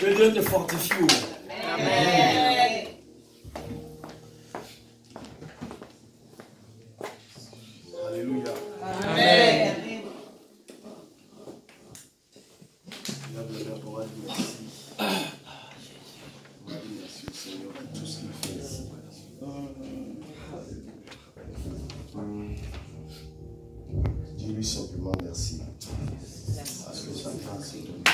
Que Dieu te fortifie. Amen. Alléluia. Amen. Merci au Seigneur pour tout ce qu'il fait. Dis-lui simplement merci. Parce que sa grâce est de nous.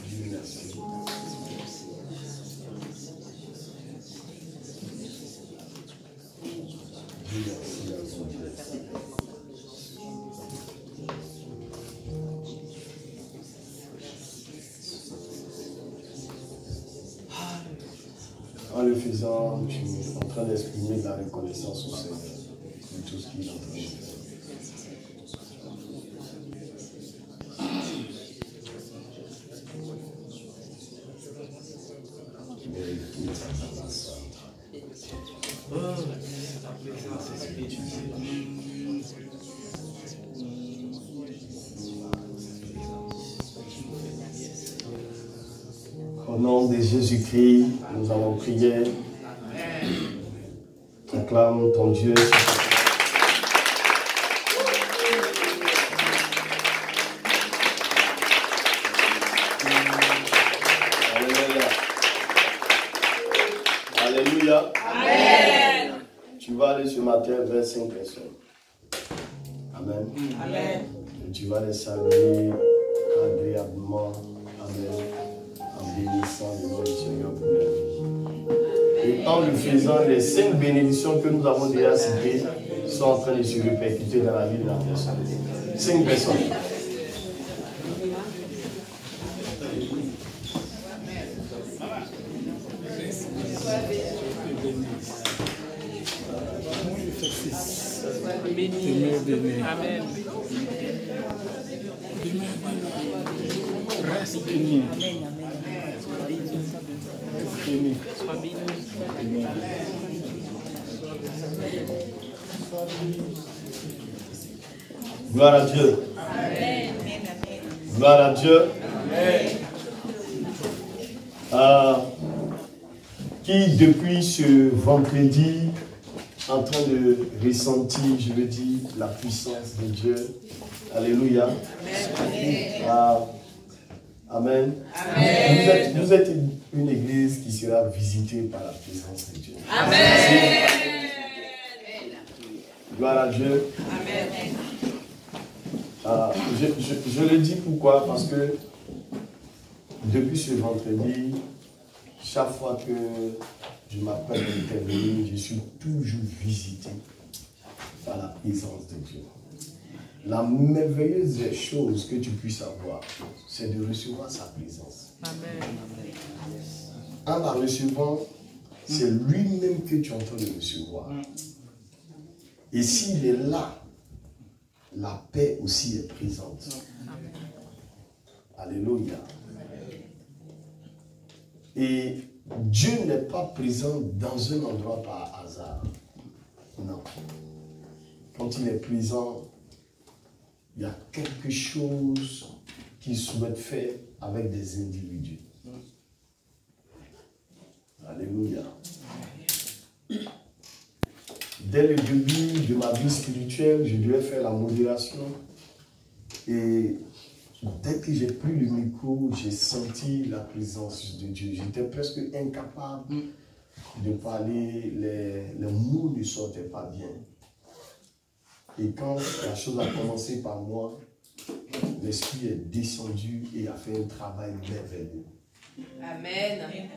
Dis-lui merci. Dis merci à son Dieu. En le faisant, tu es en train d'exprimer de la reconnaissance au Seigneur de tout ce qu'il est en train de faire. Au nom de Jésus-Christ, nous allons prier. Acclame ton Dieu. Alléluia. Alléluia. Amen. Tu vas aller ce matin vers 5 personnes. Amen. Amen. Et tu vas les saluer agréablement. Amen. En bénissant le nom du Seigneur pour leur vie. Et en le faisant, les 5 bénédictions que nous avons déjà citées sont en train de se répercuter dans la vie de la personne. 5 personnes. Amen. Reste béni. Gloire à Dieu. Amen. Gloire à Dieu. Qui depuis ce vendredi en train de ressentir, je veux dire, la puissance de Dieu. Alléluia. Amen. Amen. Vous êtes une église qui sera visitée par la présence de Dieu. Amen. Gloire à Dieu. Amen. Je le dis pourquoi? Parce que depuis ce vendredi, chaque fois que je m'appelle d'intervenir, je suis toujours visité par la présence de Dieu. La merveilleuse chose que tu puisses avoir, c'est de recevoir sa présence. Amen. En la recevant, c'est lui-même que tu es en train de recevoir. Et s'il est là, la paix aussi est présente. Amen. Alléluia. Et Dieu n'est pas présent dans un endroit par hasard. Non. Quand il est présent, il y a quelque chose qu'il souhaite faire avec des individus. Alléluia. Dès le début de ma vie spirituelle, je devais faire la modération. Et dès que j'ai pris le micro, j'ai senti la présence de Dieu. J'étais presque incapable de parler, les mots ne sortaient pas bien. Et quand la chose a commencé par moi, l'Esprit est descendu et a fait un travail merveilleux. Amen.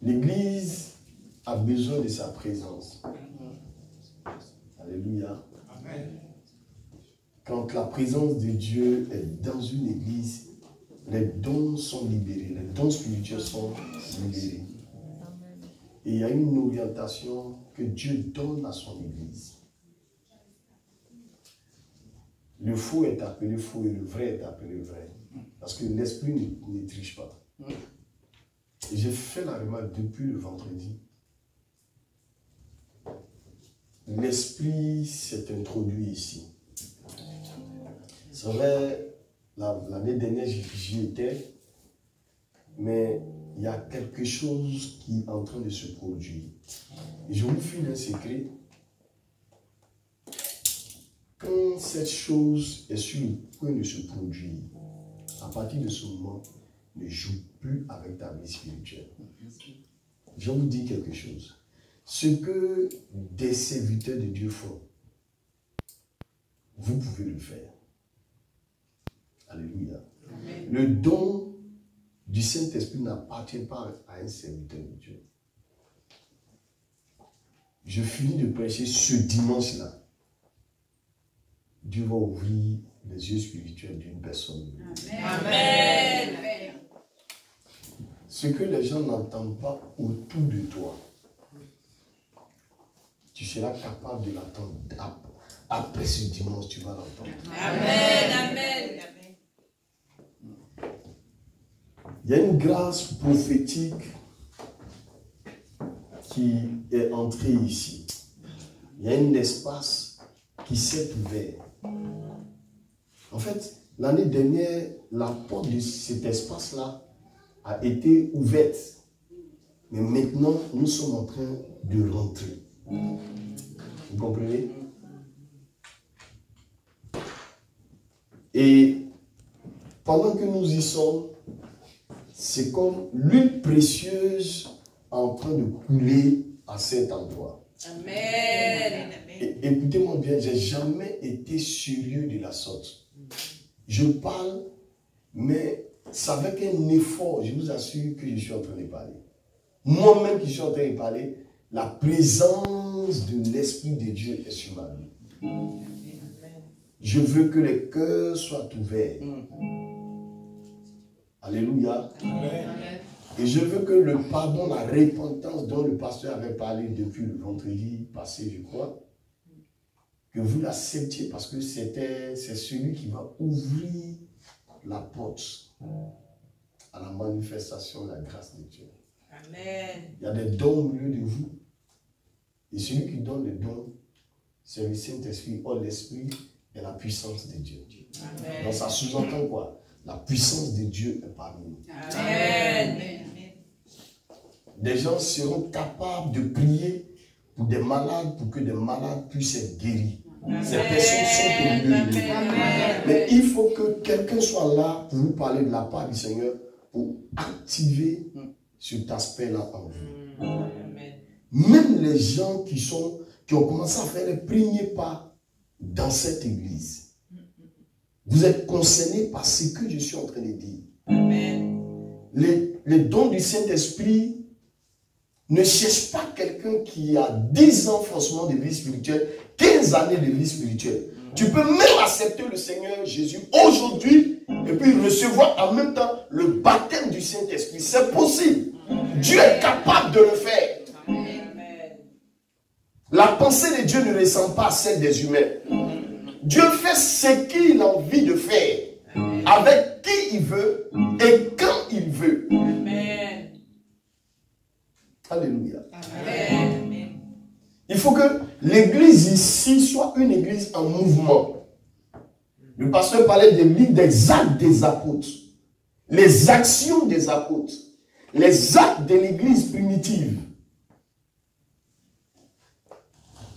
L'Église a besoin de sa présence. Alléluia. Amen. Quand la présence de Dieu est dans une église, les dons sont libérés, les dons spirituels sont libérés. Et il y a une orientation que Dieu donne à son église. Le faux est appelé faux et le vrai est appelé vrai. Parce que l'esprit ne triche pas. J'ai fait la remarque depuis le vendredi. L'esprit s'est introduit ici. C'est vrai, l'année dernière, j'y étais, mais il y a quelque chose qui est en train de se produire. Et je vous file un secret. Quand cette chose est sur le point de se produire, à partir de ce moment, ne joue plus avec ta vie spirituelle. Je vous dis quelque chose. Ce que des serviteurs de Dieu font, vous pouvez le faire. Alléluia. Amen. Le don du Saint-Esprit n'appartient pas à un serviteur de Dieu. Je finis de prêcher ce dimanche-là. Dieu va ouvrir les yeux spirituels d'une personne. Amen. Amen. Ce que les gens n'entendent pas autour de toi, tu seras capable de l'entendre. Après ce dimanche, tu vas l'entendre. Amen. Amen. Il y a une grâce prophétique qui est entrée ici. Il y a un espace qui s'est ouvert. En fait, l'année dernière, la porte de cet espace-là a été ouverte. Mais maintenant, nous sommes en train de rentrer. Vous comprenez? Et pendant que nous y sommes, c'est comme l'huile précieuse en train de couler à cet endroit. Amen. Écoutez-moi bien, je n'ai jamais été sérieux de la sorte. Je parle, mais c'est avec un effort, je vous assure que je suis en train de parler. Moi-même qui suis en train de parler, la présence de l'Esprit de Dieu est sur ma vie. Je veux que les cœurs soient ouverts. Alléluia. Amen. Et je veux que le pardon, la repentance dont le pasteur avait parlé depuis le vendredi passé, je crois, que vous l'acceptiez parce que c'est celui qui va ouvrir la porte à la manifestation de la grâce de Dieu. Amen. Il y a des dons au milieu de vous. Et celui qui donne les dons, c'est le Saint-Esprit. Or, l'Esprit est la puissance de Dieu. Amen. Donc ça sous-entend quoi? La puissance de Dieu est parmi nous. Amen. Des gens seront capables de prier pour des malades, pour que des malades puissent être guéris. Amen. Ces personnes sont au milieu de nous. Mais il faut que quelqu'un soit là pour vous parler de la part du Seigneur, pour activer cet aspect-là en vous. Amen. Même les gens qui ont commencé à faire les premiers pas dans cette église, vous êtes concernés par ce que je suis en train de dire. Amen. Les dons du Saint-Esprit ne cherchent pas quelqu'un qui a 10 ans forcément de vie spirituelle, 15 années de vie spirituelle. Tu peux même accepter le Seigneur Jésus aujourd'hui et puis recevoir en même temps le baptême du Saint-Esprit. C'est possible. Dieu est capable de le faire. Amen. La pensée de Dieu ne ressemble pas à celle des humains. Dieu fait ce qu'il a envie de faire, avec qui il veut et quand il veut. Amen. Alléluia. Amen. Il faut que l'église ici soit une église en mouvement. Le pasteur parlait des actes des apôtres, les actions des apôtres, les actes de l'église primitive.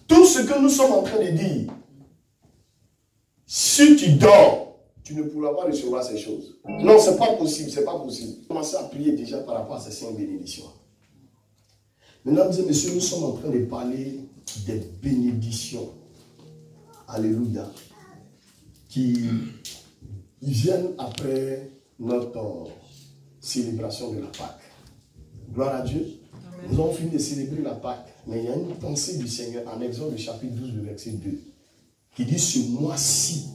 Tout ce que nous sommes en train de dire, si tu dors, tu ne pourras pas recevoir ces choses. Non, ce n'est pas possible, c'est pas possible. Commencez à prier déjà par rapport à ces 5 bénédictions. Mesdames et messieurs, nous sommes en train de parler des bénédictions. Alléluia. Qui viennent après notre célébration de la Pâque. Gloire à Dieu. Amen. Nous avons fini de célébrer la Pâque, mais il y a une pensée du Seigneur en Exode chapitre 12, verset 2. Qui dit ce mois-ci,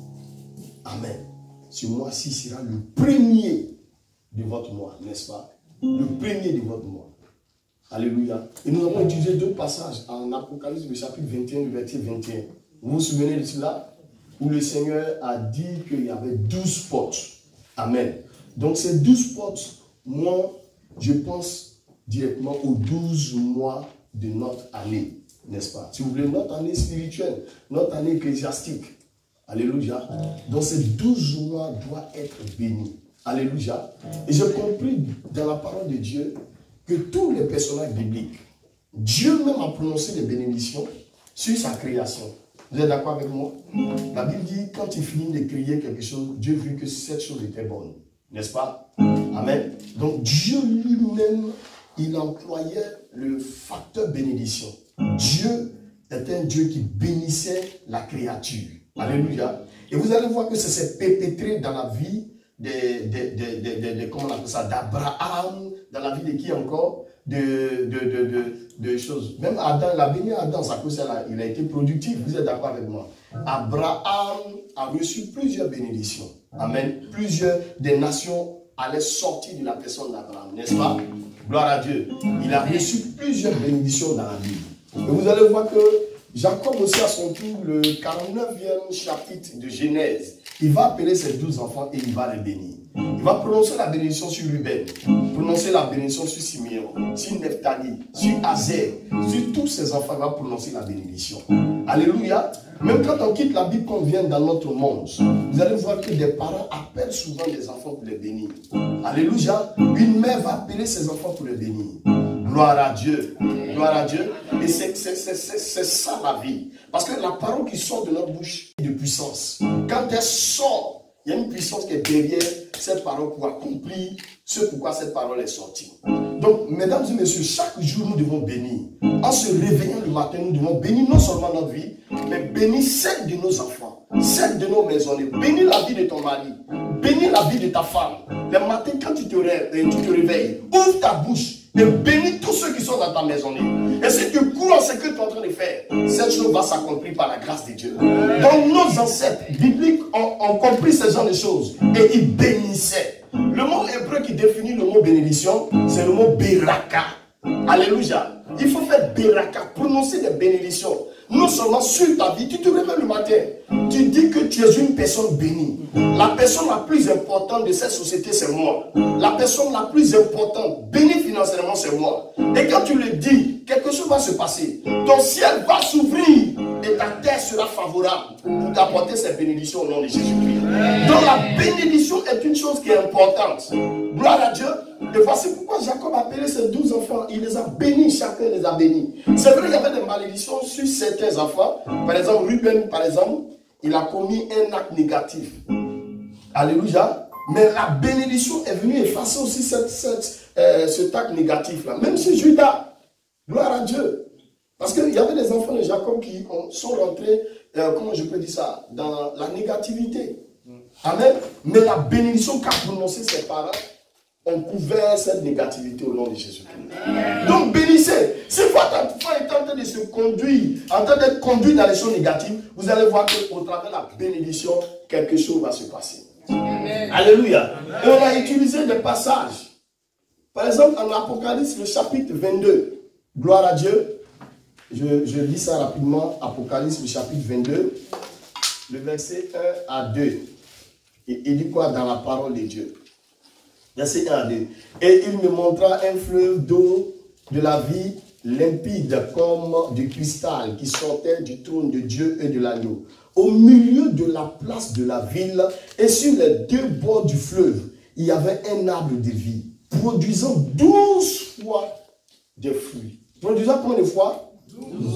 amen, ce mois-ci sera le premier de votre mois, n'est-ce pas? Le premier de votre mois. Alléluia. Et nous avons utilisé 2 passages en Apocalypse, le chapitre 21, verset 21. Vous vous souvenez de cela? Où le Seigneur a dit qu'il y avait 12 portes. Amen. Donc ces 12 portes, moi, je pense directement aux 12 mois de notre année. N'est-ce pas? Si vous voulez, notre année spirituelle, notre année ecclésiastique. Alléluia. Donc ces 12 mois doivent être bénis. Alléluia. Et j'ai compris dans la parole de Dieu que tous les personnages bibliques, Dieu même a prononcé des bénédictions sur sa création. Vous êtes d'accord avec moi? La Bible dit, quand il finit de créer quelque chose, Dieu vit que cette chose était bonne. N'est-ce pas? Amen. Donc Dieu lui-même, il employait le facteur bénédiction. Dieu est un Dieu qui bénissait la créature. Alléluia. Et vous allez voir que ça s'est perpétré dans la vie comment on appelle ça, d'Abraham, dans la vie de qui encore? De choses. Même Adam, il a béni Adam, à cause il a été productif. Vous êtes d'accord avec moi? Abraham a reçu plusieurs bénédictions. Amen. Plusieurs des nations allaient sortir de la personne d'Abraham, n'est-ce pas? Gloire à Dieu. Il a reçu plusieurs bénédictions dans la Bible. Et vous allez voir que Jacob aussi à son tour, le 49e chapitre de Genèse, il va appeler ses 12 enfants et il va les bénir. Il va prononcer la bénédiction sur Ruben, prononcer la bénédiction sur Simeon, sur Nephtali, sur Azer, sur tous ses enfants, il va prononcer la bénédiction. Alléluia. Même quand on quitte la Bible, qu'on vient dans notre monde, vous allez voir que des parents appellent souvent les enfants pour les bénir. Alléluia. Une mère va appeler ses enfants pour les bénir. Gloire à Dieu. Gloire à Dieu. Et c'est ça la vie. Parce que la parole qui sort de notre bouche est de puissance. Quand elle sort, il y a une puissance qui est derrière cette parole pour accomplir ce pourquoi cette parole est sortie. Donc, mesdames et messieurs, chaque jour nous devons bénir. En se réveillant le matin, nous devons bénir non seulement notre vie, mais bénir celle de nos enfants, celle de nos maisonnées. Bénir la vie de ton mari, bénir la vie de ta femme. Le matin, quand tu te réveilles, ouvre ta bouche et bénis tous ceux qui sont dans ta maisonnée. Et si tu crois en ce que tu es en train de faire, cette chose va s'accomplir par la grâce de Dieu. Donc nos ancêtres bibliques ont compris ce genre de choses et ils bénissaient. Le mot hébreu qui définit le mot bénédiction, c'est le mot beraka. Alléluia. Il faut faire beraka, prononcer des bénédictions. Non seulement sur ta vie, tu te réveilles le matin, tu dis que tu es une personne bénie. La personne la plus importante de cette société, c'est moi. La personne la plus importante, bénie financièrement, c'est moi. Et quand tu le dis, quelque chose va se passer. Ton ciel va s'ouvrir et ta terre sera favorable pour t'apporter cette bénédiction au nom de Jésus-Christ. Donc la bénédiction est une chose qui est importante. Gloire à Dieu. Et voici pourquoi Jacob a appelé ses 12 enfants. Il les a bénis, chacun les a bénis. C'est vrai qu'il y avait des malédictions sur certains enfants. Par exemple, Ruben, par exemple, il a commis un acte négatif. Alléluia. Mais la bénédiction est venue effacer aussi cet acte négatif-là. Même sur Judas. Gloire à Dieu. Parce qu'il y avait des enfants de Jacob qui sont rentrés, comment je peux dire ça, dans la négativité. Amen. Mais la bénédiction qu'a prononcée ses parents ont couvert cette négativité au nom de Jésus-Christ. Donc bénissez. Si votre enfant est en train de se conduire, en train d'être conduit dans les choses négatives, vous allez voir qu'au travers de la bénédiction, quelque chose va se passer. Amen. Alléluia. Et on a utilisé des passages. Par exemple, en Apocalypse, le chapitre 22. Gloire à Dieu. Je lis ça rapidement. Apocalypse, le chapitre 22. Le verset 1 à 2. Et il dit quoi dans la parole de Dieu? Verset 1 à 2. Et il me montra un fleuve d'eau de la vie limpide comme du cristal qui sortait du trône de Dieu et de l'agneau. Au milieu de la place de la ville et sur les deux bords du fleuve, il y avait un arbre de vie produisant 12 fois des fruits. Produisant combien de fois?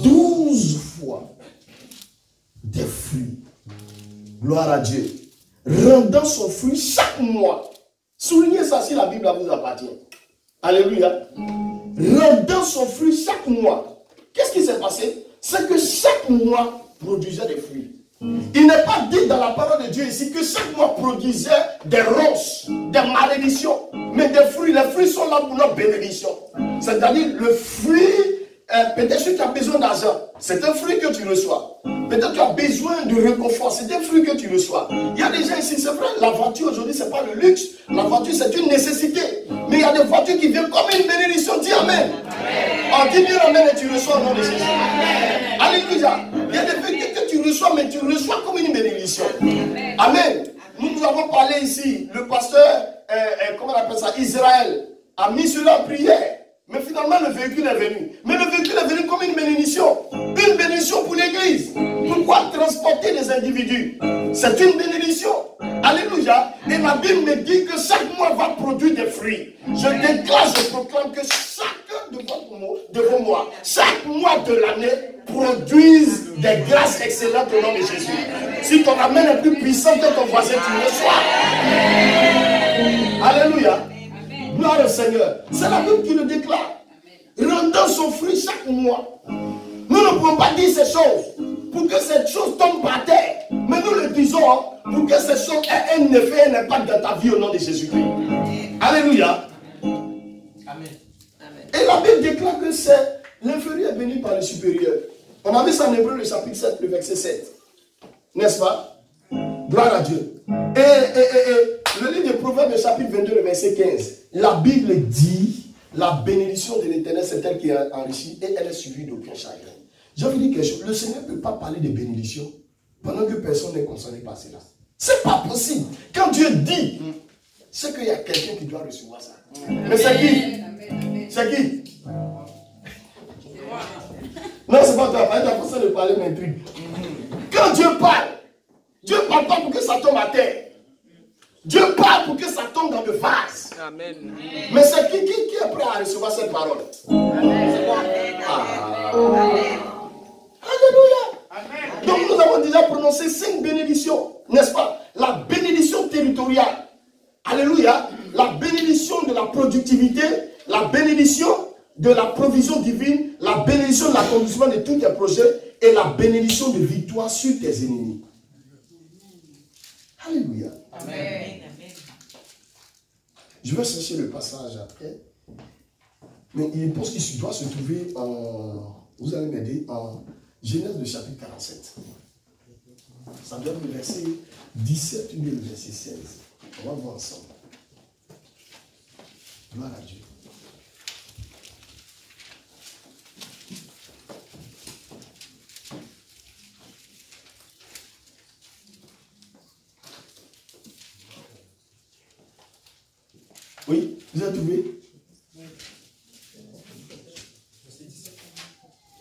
12 fois des fruits. Gloire à Dieu. Rendant son fruit chaque mois. Soulignez ça si la Bible vous appartient. Alléluia. Rendant son fruit chaque mois. Qu'est-ce qui s'est passé? C'est que chaque mois produisait des fruits. Il n'est pas dit dans la parole de Dieu ici que chaque mois produisait des ronces, des malédictions, mais des fruits. Les fruits sont là pour notre bénédiction. C'est-à-dire le fruit, peut-être que tu as besoin d'argent, c'est un fruit que tu reçois. Peut-être que tu as besoin de réconfort, c'est un fruit que tu reçois. Il y a des gens ici, c'est vrai, la voiture aujourd'hui, ce n'est pas le luxe. La voiture, c'est une nécessité. Mais il y a des voitures qui viennent comme une bénédiction. Dis Amen. On dit bien Amen et tu reçois au nom de Jésus. Alléluia. Il y a des véhicules que tu reçois, mais tu reçois comme une bénédiction. Amen. Nous avons parlé ici, le pasteur, comment on appelle ça, Israël, a mis cela en prière. Mais finalement, le véhicule est venu. Mais le véhicule est venu comme une bénédiction. Une bénédiction pour l'église. Pourquoi transporter les individus? C'est une bénédiction. Alléluia. Et la Bible me dit que chaque mois va produire des fruits. Je déclare, je proclame que chacun de vos mois, chaque mois de l'année, produise des grâces excellentes au nom de Jésus. Si ton amen est plus puissant que ton voisin, tu le sois. Alléluia. Gloire au Seigneur. C'est la Bible qui le déclare. Rendant son fruit chaque mois. Nous ne pouvons pas dire ces choses pour que cette chose tombe par terre. Mais nous le disons pour que ces choses aient un effet, un impact dans ta vie au nom de Jésus-Christ. Alléluia. Amen. Et la Bible déclare que c'est l'inférieur est béni par le supérieur. On a vu ça en Hébreu, le chapitre 7, le verset 7. N'est-ce pas? Gloire à Dieu. Et le livre de Proverbes, le chapitre 22, le verset 15. La Bible dit, la bénédiction de l'Éternel, c'est elle qui est enrichie et elle est suivie d'aucun chagrin. Je vous dis quelque chose, le Seigneur ne peut pas parler de bénédiction pendant que personne n'est concerné par cela. C'est pas possible. Quand Dieu dit, c'est qu'il y a quelqu'un qui doit recevoir ça. Mais c'est qui? C'est qui? Non, c'est pas toi. Tu as pensé de parler d'un truc. Quand Dieu parle pas pour que ça tombe à terre. Dieu parle pour que ça tombe dans le vase. Amen. Mais c'est qui est prêt à recevoir cette parole? Alléluia. Donc nous avons déjà prononcé 5 bénédictions, n'est-ce pas? La bénédiction territoriale. Alléluia. La bénédiction de la productivité, la bénédiction de la provision divine, la bénédiction de l'accomplissement de tous tes projets et la bénédiction de victoire sur tes ennemis. Alléluia. Amen. Je vais chercher le passage après. Mais il pense qu'il doit se trouver en, vous allez m'aider, en Genèse de chapitre 47. Ça doit être le verset 17 ou le verset 16. On va voir ensemble. Gloire à Dieu. Oui, vous avez trouvé?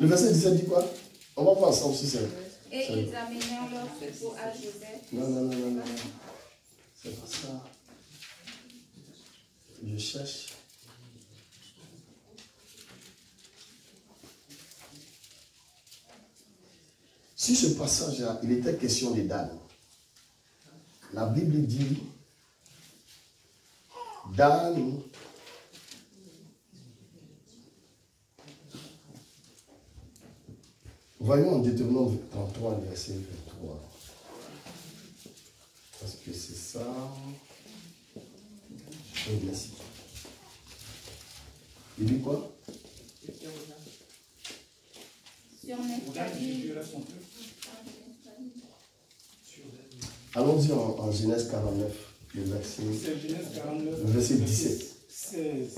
Le verset 17 dit quoi? On va voir ensemble si c'est. Et ils amenèrent leur troupeau à Joseph. Non. C'est pas ça. Je cherche. Si ce passage-là, il était question des Dan. La Bible dit Dan. Voyons en Deutéronome 33, verset 23. Parce que c'est ça. Oui, merci. Il dit quoi? Allons-y en Genèse 49, le verset 17. 16.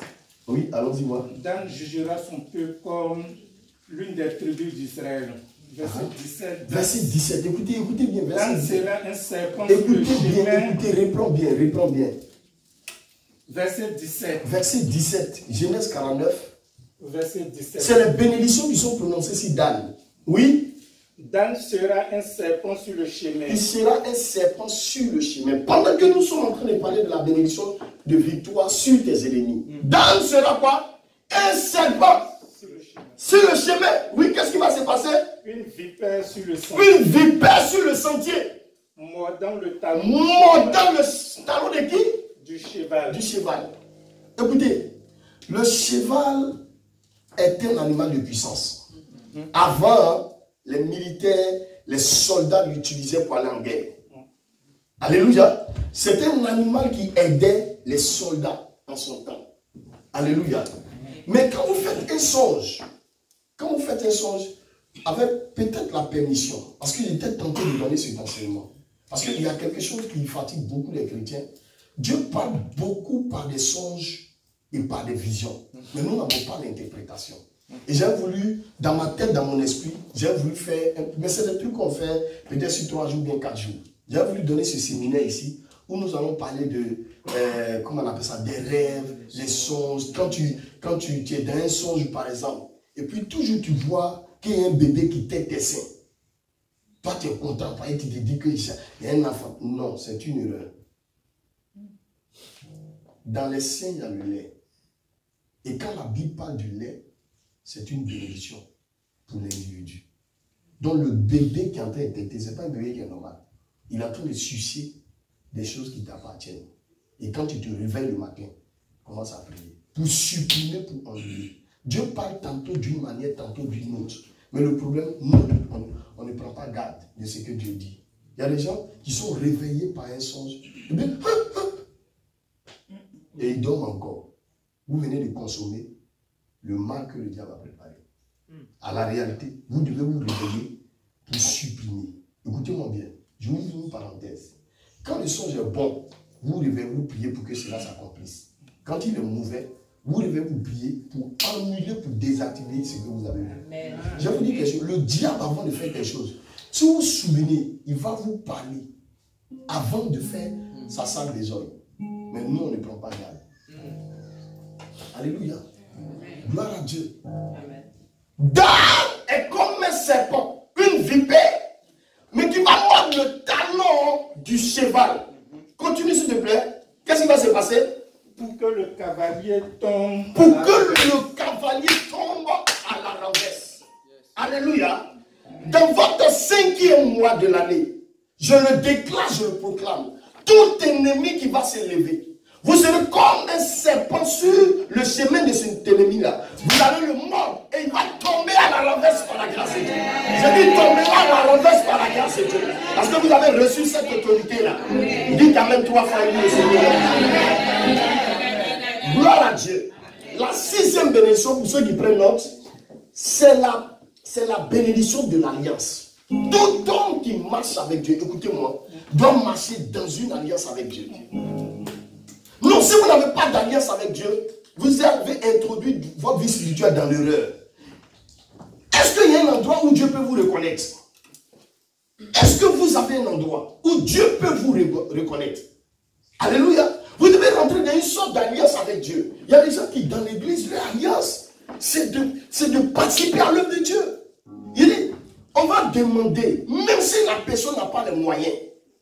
Oui, allons-y voir. Dan jugera son peuple comme l'une des tribus d'Israël. Verset 17. Verset 17, écoutez bien. Dan sera un serpent sur le Écoutez bien, chemin. reprends bien. Verset 17. Verset 17, Genèse 49. Verset 17. C'est les bénédictions qui sont prononcées sur Dan. Oui. Dan sera un serpent sur le chemin. Il sera un serpent sur le chemin. Pendant que nous sommes en train de parler de la bénédiction de victoire sur tes ennemis. Dan sera quoi? Un serpent sur le chemin. Oui, qu'est-ce qui va se passer? Une vipère sur le sentier. Une vipère sur le sentier. Mordant le talon. Mordant le talon de qui? Du cheval. Du cheval. Écoutez, le cheval est un animal de puissance. Avant, les militaires, les soldats l'utilisaient pour aller en guerre. Alléluia. C'était un animal qui aidait les soldats en son temps. Alléluia. Mais quand vous faites un songe, avec peut-être la permission, parce qu'il était tenté de donner cet enseignement, parce qu'il y a quelque chose qui fatigue beaucoup les chrétiens. Dieu parle beaucoup par des songes et par des visions. Mais nous n'avons pas d'interprétation. Et j'ai voulu, dans ma tête, dans mon esprit, j'ai voulu faire, mais c'est des trucs qu'on fait peut-être sur 3 jours, bien 4 jours. J'ai voulu donner ce séminaire ici, où nous allons parler de, comment on appelle ça, des rêves, les songes. Quand tu es dans un songe, par exemple, et puis toujours tu vois qu'il y a un bébé qui tête tes seins. Toi, tu es content, tu te dis qu'il y a un enfant. Non, c'est une erreur. Dans les seins, il y a le lait. Et quand la Bible parle du lait, c'est une bénédiction pour l'individu. Donc le bébé qui est en train de téter, ce n'est pas un bébé qui est normal. Il est en train de sucer des choses qui t'appartiennent. Et quand tu te réveilles le matin, commence à prier. Pour supprimer, pour enlever. Dieu parle tantôt d'une manière, tantôt d'une autre. Mais le problème, nous, on ne prend pas garde de ce que Dieu dit. Il y a des gens qui sont réveillés par un songe. Et ils dorment encore. Vous venez de consommer le mal que le diable a préparé. À la réalité, vous devez vous réveiller pour supprimer. Écoutez-moi bien, je vous ouvre une parenthèse. Quand le songe est bon, vous devez vous prier pour que cela s'accomplisse. Quand il est mauvais, vous devez vous prier pour annuler, pour désactiver ce que vous avez vu. Je vous dis quelque chose, le diable avant de faire quelque chose, si vous vous souvenez, il va vous parler avant de faire sa salle des oeils. Mais nous, on ne prend pas garde. Alléluia. Gloire à Dieu. Dame est comme un serpent, une vipère, mais qui va mordre le talon du cheval. Continue s'il te plaît. Qu'est-ce qui va se passer? Pour que le cavalier tombe. Pour que le cavalier tombe à la renverse. Alléluia. Dans votre 5e mois de l'année, je le déclare, je le proclame. Tout ennemi qui va s'élever, vous serez comme un serpent sur le chemin de cet ennemi-là. Vous allez le mordre et il va tomber à la renverse par la grâce de Dieu. Je dis tomber à la renverse par la grâce de Dieu. Parce que vous avez reçu cette autorité-là. Dites amen 3 fois et le Seigneur. Gloire à Dieu. La 6e bénédiction, pour ceux qui prennent note, c'est la bénédiction de l'alliance. Tout homme qui marche avec Dieu, écoutez-moi, doit marcher dans une alliance avec Dieu. Non, si vous n'avez pas d'alliance avec Dieu, vous avez introduit votre vie spirituelle dans l'erreur. Est-ce qu'il y a un endroit où Dieu peut vous reconnaître? Est-ce que vous avez un endroit où Dieu peut vous reconnaître? Alléluia. Vous devez rentrer dans une sorte d'alliance avec Dieu. Il y a des gens qui, dans l'église, leur alliance, c'est de participer à l'œuvre de Dieu. Il dit, on va demander, même si la personne n'a pas les moyens,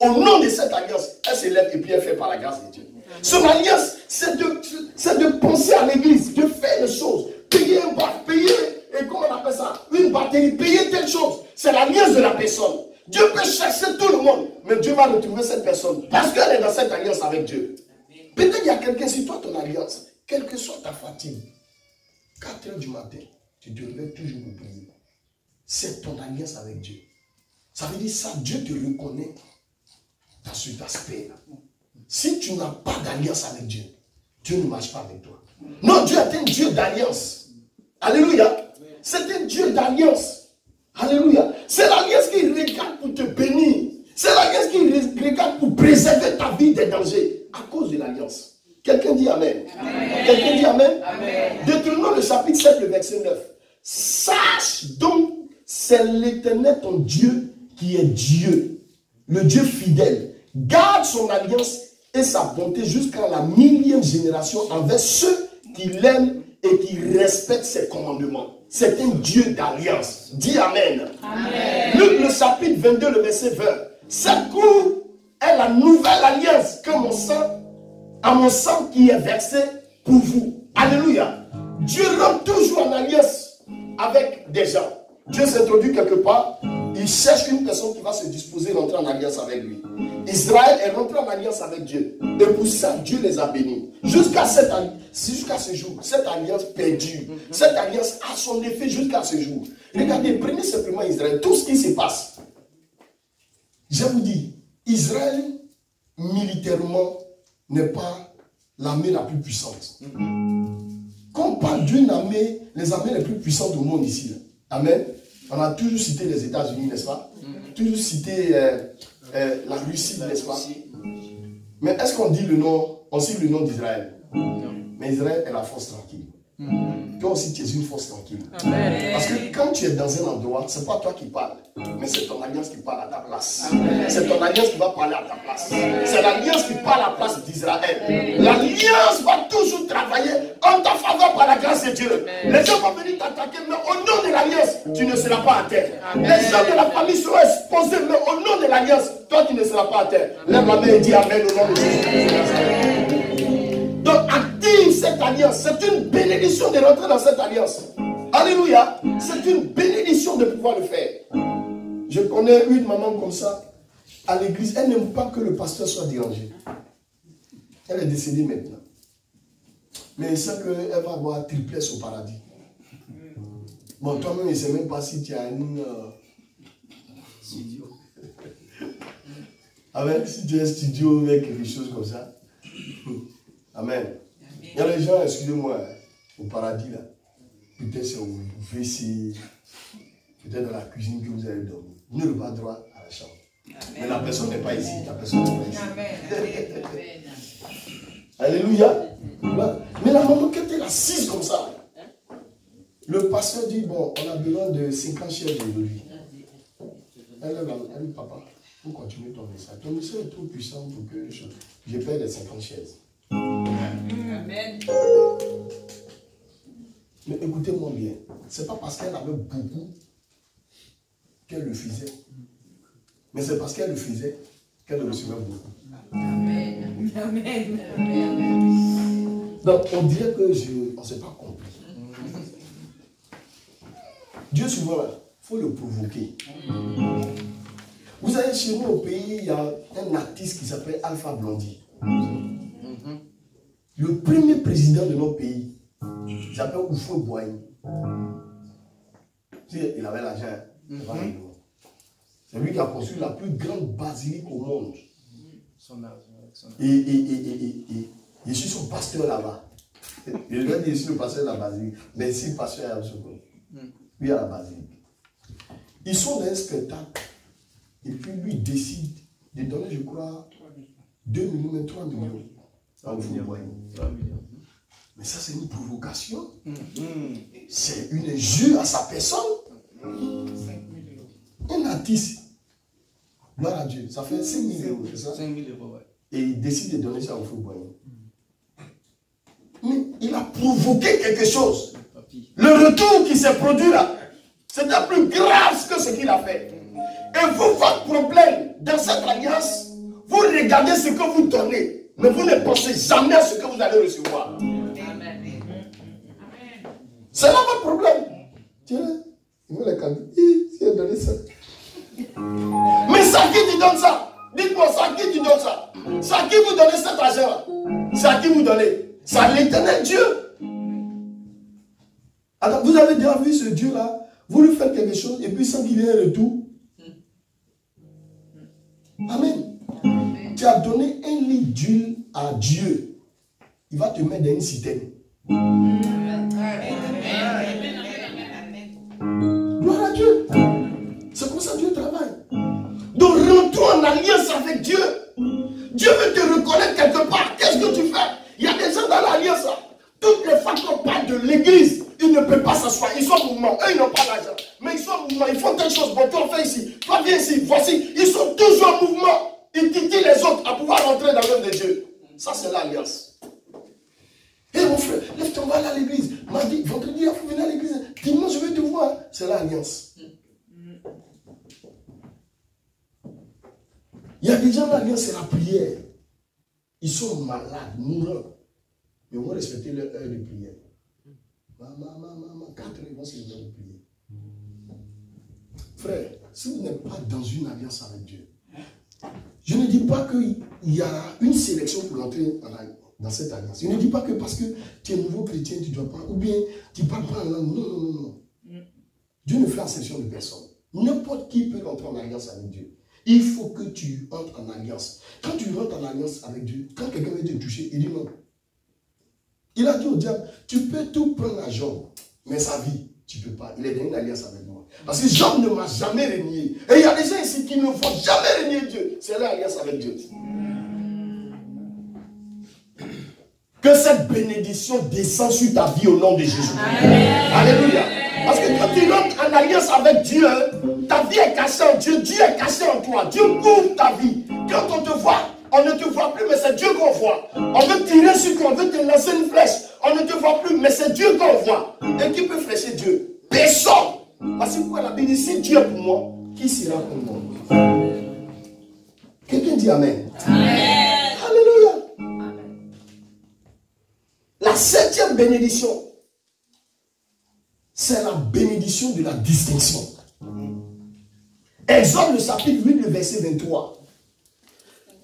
au nom de cette alliance, elle s'élève et puis elle fait par la grâce de Dieu. Son alliance, c'est de penser à l'église, de faire des choses, payer un bar, payer, et comment on appelle ça, une batterie, payer telle chose. C'est l'alliance de la personne. Dieu peut chercher tout le monde, mais Dieu va retrouver cette personne parce qu'elle est dans cette alliance avec Dieu. Peut-être qu'il y a quelqu'un, si toi ton alliance, quelle que soit ta fatigue, 4 heures du matin, tu te réveilles toujours pour prier. C'est ton alliance avec Dieu. Ça veut dire ça, Dieu te reconnaît dans cet aspect-là. Si tu n'as pas d'alliance avec Dieu, Dieu ne marche pas avec toi. Non, Dieu est un Dieu d'alliance. Alléluia. C'est un Dieu d'alliance. Alléluia. C'est l'alliance qui regarde pour te bénir. C'est l'alliance qui regarde pour préserver ta vie des dangers à cause de l'alliance. Quelqu'un dit Amen. Quelqu'un dit Amen. Deutéronome le chapitre 7, le verset 9. Sache donc, c'est l'Éternel ton Dieu qui est Dieu. Le Dieu fidèle. Garde son alliance et sa bonté jusqu'à la 1000e génération envers ceux qui l'aiment et qui respectent ses commandements. C'est un Dieu d'alliance. Dis Amen. Amen. Luc le chapitre 22, le verset 20. Cette cour est la nouvelle alliance que mon sang qui est versé pour vous. Alléluia. Dieu rentre toujours en alliance avec des gens. Dieu s'introduit quelque part. Il cherche une personne qui va se disposer à rentrer en alliance avec lui. Israël est rentré en alliance avec Dieu. Et pour ça, Dieu les a bénis. Jusqu'à ce jour, cette alliance perdue. Cette alliance a son effet jusqu'à ce jour. Regardez, prenez simplement Israël. Tout ce qui se passe. Je vous dis, Israël, militairement, n'est pas l'armée la plus puissante. Quand on parle d'une armée, les armées les plus puissantes au monde ici. Là. Amen. On a toujours cité les États-Unis, n'est-ce pas? Toujours cité la Russie, n'est-ce pas? Mais est-ce qu'on dit le nom, on cite le nom d'Israël? Mais Israël est la force tranquille. Toi aussi, tu es une force tranquille. Parce que quand tu es dans un endroit, ce n'est pas toi qui parles, mais c'est ton alliance qui parle à ta place. C'est ton alliance qui va parler à ta place. C'est l'alliance qui parle à la place d'Israël. L'alliance va toujours travailler en ta faveur par la grâce de Dieu. Les gens vont venir t'attaquer, mais au nom de l'alliance, tu ne seras pas à terre. Les gens de la famille seront exposés, mais au nom de l'alliance, toi tu ne seras pas à terre. Lève la main et dis Amen au nom de Jésus. Donc active cette alliance. C'est une bénédiction de rentrer dans cette alliance. Alléluia. C'est une bénédiction de pouvoir le faire. Je connais une maman comme ça à l'église. Elle n'aime pas que le pasteur soit dérangé. Elle est décédée maintenant. Mais elle sait qu'elle va avoir triplesse au paradis. Bon, toi-même, je ne sais même pas si tu as une studio. Amen. Si tu as un studio avec quelque chose comme ça. Amen. Il y a des gens, excusez-moi, au paradis là. Peut-être c'est au WC, peut-être dans la cuisine que vous allez dormir. Vous n'aurez pas droit à la chambre. Amen. Mais la personne n'est pas ici. La personne n'est pas ici. Amen. Alléluia. Mais la maman, quand elle est assise comme ça, le pasteur dit, bon, on a besoin de 50 chaises aujourd'hui. Elle dit, papa, il faut continuer ton message. Ton message est trop puissant pour que je paie les 50 chaises. Amen. Mais écoutez-moi bien, c'est pas parce qu'elle avait beaucoup qu'elle le faisait. Mais c'est parce qu'elle le faisait qu'elle le recevait beaucoup. Amen. Amen. Amen. Donc on dirait que on ne s'est pas compris. Dieu souvent, il faut le provoquer. Vous savez, chez nous au pays, il y a un artiste qui s'appelle Alpha Blondy. Le premier président de notre pays, il s'appelle Oufo Boigny. Il avait l'argent. C'est lui qui a construit la plus grande basilique au monde. Et je suis son pasteur là-bas. Je lui ai dit, je suis le pasteur de la basilique. Mais ici, le pasteur est à Absoukou. Lui à la basilique. Ils sont dans un spectacle. Et puis lui décide de donner, je crois, 2 millions, mais 3 millions. À Oufo Boigny. Mais ça, c'est une provocation. C'est une injure à sa personne. Un artiste, gloire à Dieu, ça fait 5 000 €, c'est ça? 5 000 €, ouais. Et il décide de donner ça au Oufo Boigny. Mais il a provoqué quelque chose. Le retour qui s'est produit là, c'était plus grave que ce qu'il a fait. Et vous, votre problème dans cette alliance, vous regardez ce que vous donnez, mais vous ne pensez jamais à ce que vous allez recevoir. C'est là votre problème. Tiens, il veut les calmer. Il a donné ça. Mais c'est à qui tu donnes ça? Dites-moi, c'est à qui tu donnes ça? C'est à qui vous donnez cet argent-là? C'est à qui vous donnez? C'est à l'éternel Dieu. Alors, vous avez déjà vu ce Dieu-là, vous lui faites quelque chose et puis sans qu'il ait un retour. Amen. Tu as donné un litre d'huile à Dieu. Il va te mettre dans une citerne. Gloire à Dieu. C'est comme ça que Dieu travaille. Donc rentrons en alliance avec Dieu. Dieu veut te reconnaître quelque part. Qu'est-ce que tu fais? Il y a des gens dans l'alliance. Toutes les fois qu'on parle de l'église, ils ne peuvent pas s'asseoir. Ils sont en mouvement. Eux, ils n'ont pas d'argent. Mais ils sont en mouvement. Ils font telle chose. Bon, toi, fais ici. Toi, viens ici. Voici. Ils sont toujours en mouvement. Ils titillent les autres à pouvoir rentrer dans l'œuvre de Dieu. Ça, c'est l'alliance. Hé mon frère, lève-toi, on va aller à l'église. Mardi, vendredi, il faut venir à l'église. Dimanche, je vais te voir. C'est l'alliance. Il y a des gens, l'alliance, c'est la prière. Ils sont malades, mourants. Mais on va respecter leur heure de prière. 4 heures, ils vont se lever de prier. Frère, si vous n'êtes pas dans une alliance avec Dieu, je ne dis pas qu'il y a une sélection pour entrer dans cette alliance. Je ne dis pas que parce que tu es nouveau chrétien, tu ne dois pas, ou bien tu ne parles pas en langue. Non. Dieu ne fait exception de personne. N'importe qui peut entrer en alliance avec Dieu. Il faut que tu entres en alliance. Quand tu rentres en alliance avec Dieu, quand quelqu'un veut te toucher, il dit non. Il a dit au diable, tu peux tout prendre à Job, mais sa vie, tu ne peux pas. Il est dans une alliance avec moi. Parce que Job ne m'a jamais renié. Et il y a des gens ici qui ne vont jamais renier Dieu. C'est l'alliance avec Dieu. Que cette bénédiction descende sur ta vie au nom de Jésus. Alléluia. Parce que quand tu rentres en alliance avec Dieu, ta vie est cachée en Dieu. Dieu est caché en toi. Dieu couvre ta vie. Quand on te voit, on ne te voit plus, mais c'est Dieu qu'on voit. On veut tirer sur toi, on veut te lancer une flèche. on ne te voit plus, mais c'est Dieu qu'on voit. Et qui peut flécher Dieu? Personne. Parce que pourquoi la Bible dit, si Dieu est pour moi, qui sera pour moi? Quelqu'un dit Amen. Amen. Alléluia. La 7e bénédiction, c'est la bénédiction de la distinction. Exode le chapitre 8, le verset 23.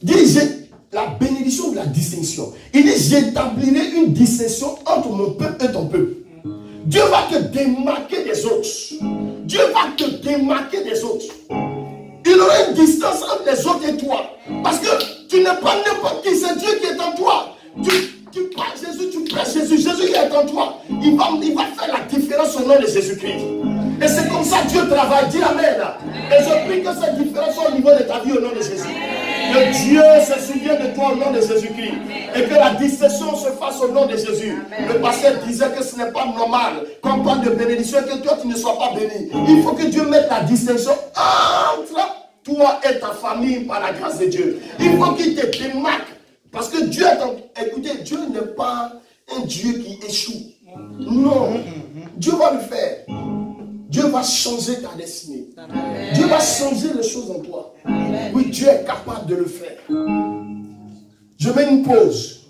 Dit, la bénédiction de la distinction. Il dit, j'établirai une distinction entre mon peuple et ton peuple. Dieu va te démarquer des autres. Dieu va te démarquer des autres. Il y aura une distance entre les autres et toi. Parce que tu n'es pas n'importe qui, c'est Dieu qui est en toi. Tu parles Jésus, tu prêches Jésus, Jésus qui est en toi. Il va faire la différence au nom de Jésus-Christ. Et c'est comme ça que Dieu travaille. Dis Amen. Et je prie que cette différence soit au niveau de ta vie au nom de Jésus. Que Dieu se souvienne de toi au nom de Jésus-Christ. Et que la distinction se fasse au nom de Jésus. Le pasteur disait que ce n'est pas normal qu'on parle de bénédiction et que toi tu ne sois pas béni. Il faut que Dieu mette la distinction entre toi et ta famille par la grâce de Dieu. Il faut qu'il te démarque. Parce que Dieu est écoutez, Dieu n'est pas un Dieu qui échoue. Non. Dieu va le faire. Dieu va changer ta destinée. Amen. Dieu va changer les choses en toi. Amen. Oui, Dieu est capable de le faire. Je mets une pause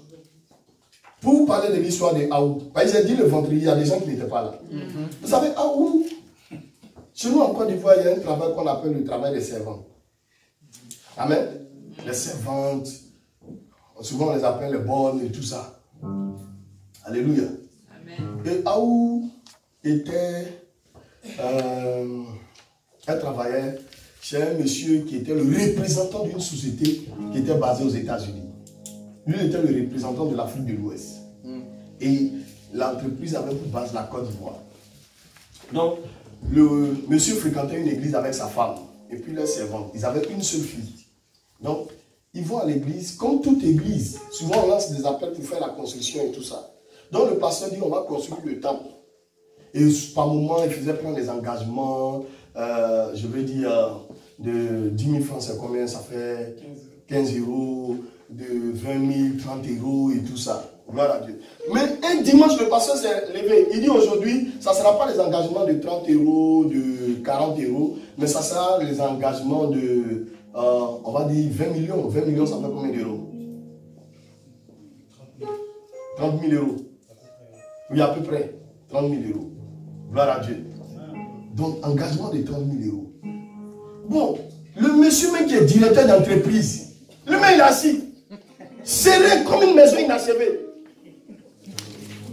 pour vous parler de l'histoire de Aou. J'ai dit le vendredi, il y a des gens qui n'étaient pas là. Vous savez, Aou, chez nous en Côte d'Ivoire, il y a un travail qu'on appelle le travail des servantes. Amen. Les servantes, souvent on les appelle les bonnes et tout ça. Alléluia. Amen. Et Aou était... elle travaillait chez un monsieur qui était le représentant d'une société qui était basée aux États-Unis. Lui était le représentant de l'Afrique de l'Ouest. Et l'entreprise avait pour base la Côte d'Ivoire. Donc, le monsieur fréquentait une église avec sa femme et puis leur servante. Ils avaient une seule fille. Donc, ils vont à l'église, comme toute église. Souvent, on lance des appels pour faire la construction et tout ça. Donc, le pasteur dit, on va construire le temple. Et par moment, il faisait prendre des engagements, je veux dire, de 10 000 francs, c'est combien? Ça fait 15 euros, de 20 000, 30 euros et tout ça. Gloire à Dieu. Mais un dimanche, le pasteur s'est levé. Il dit aujourd'hui, ça ne sera pas les engagements de 30 euros, de 40 euros, mais ça sera les engagements de, on va dire, 20 millions. 20 millions, ça fait combien d'euros? 30 000 euros. Oui, à peu près. 30 000 euros. Gloire à Dieu. Donc, engagement de 30 000 euros. Bon, le monsieur même qui est directeur d'entreprise, le mec il est assis, serré comme une maison inachevée.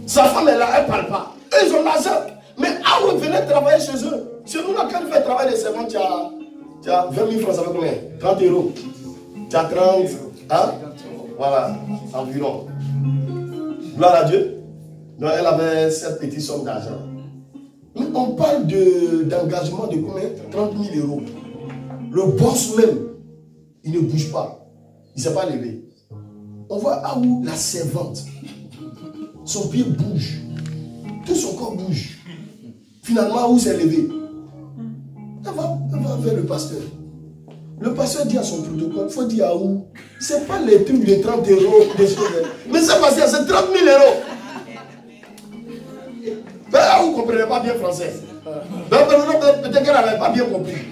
Sa femme est là, elle ne parle pas. Eux, ils ont l'argent. Mais ah, vous venez travailler chez eux. Chez nous, là, quand tu fais travailler des servants, tu as 20 000 francs, ça fait combien? 30 euros. Tu as 30, hein? Voilà, environ. Gloire à Dieu. Donc, elle avait cette petite somme d'argent. Mais on parle d'engagement de combien? 30 000 euros. Le boss même, il ne bouge pas. Il ne s'est pas levé. On voit ah où la servante, son pied bouge. Tout son corps bouge. Finalement, où s'est levé? Elle va vers le pasteur. Le pasteur dit à son protocole, il faut dire à où? Ce n'est pas les trucs de 30 euros, des choses. Mais c'est parce que c'est 30 000 euros. Mais là, vous ne comprenez pas bien français. Donc, peut-être qu'elle n'avait pas bien compris.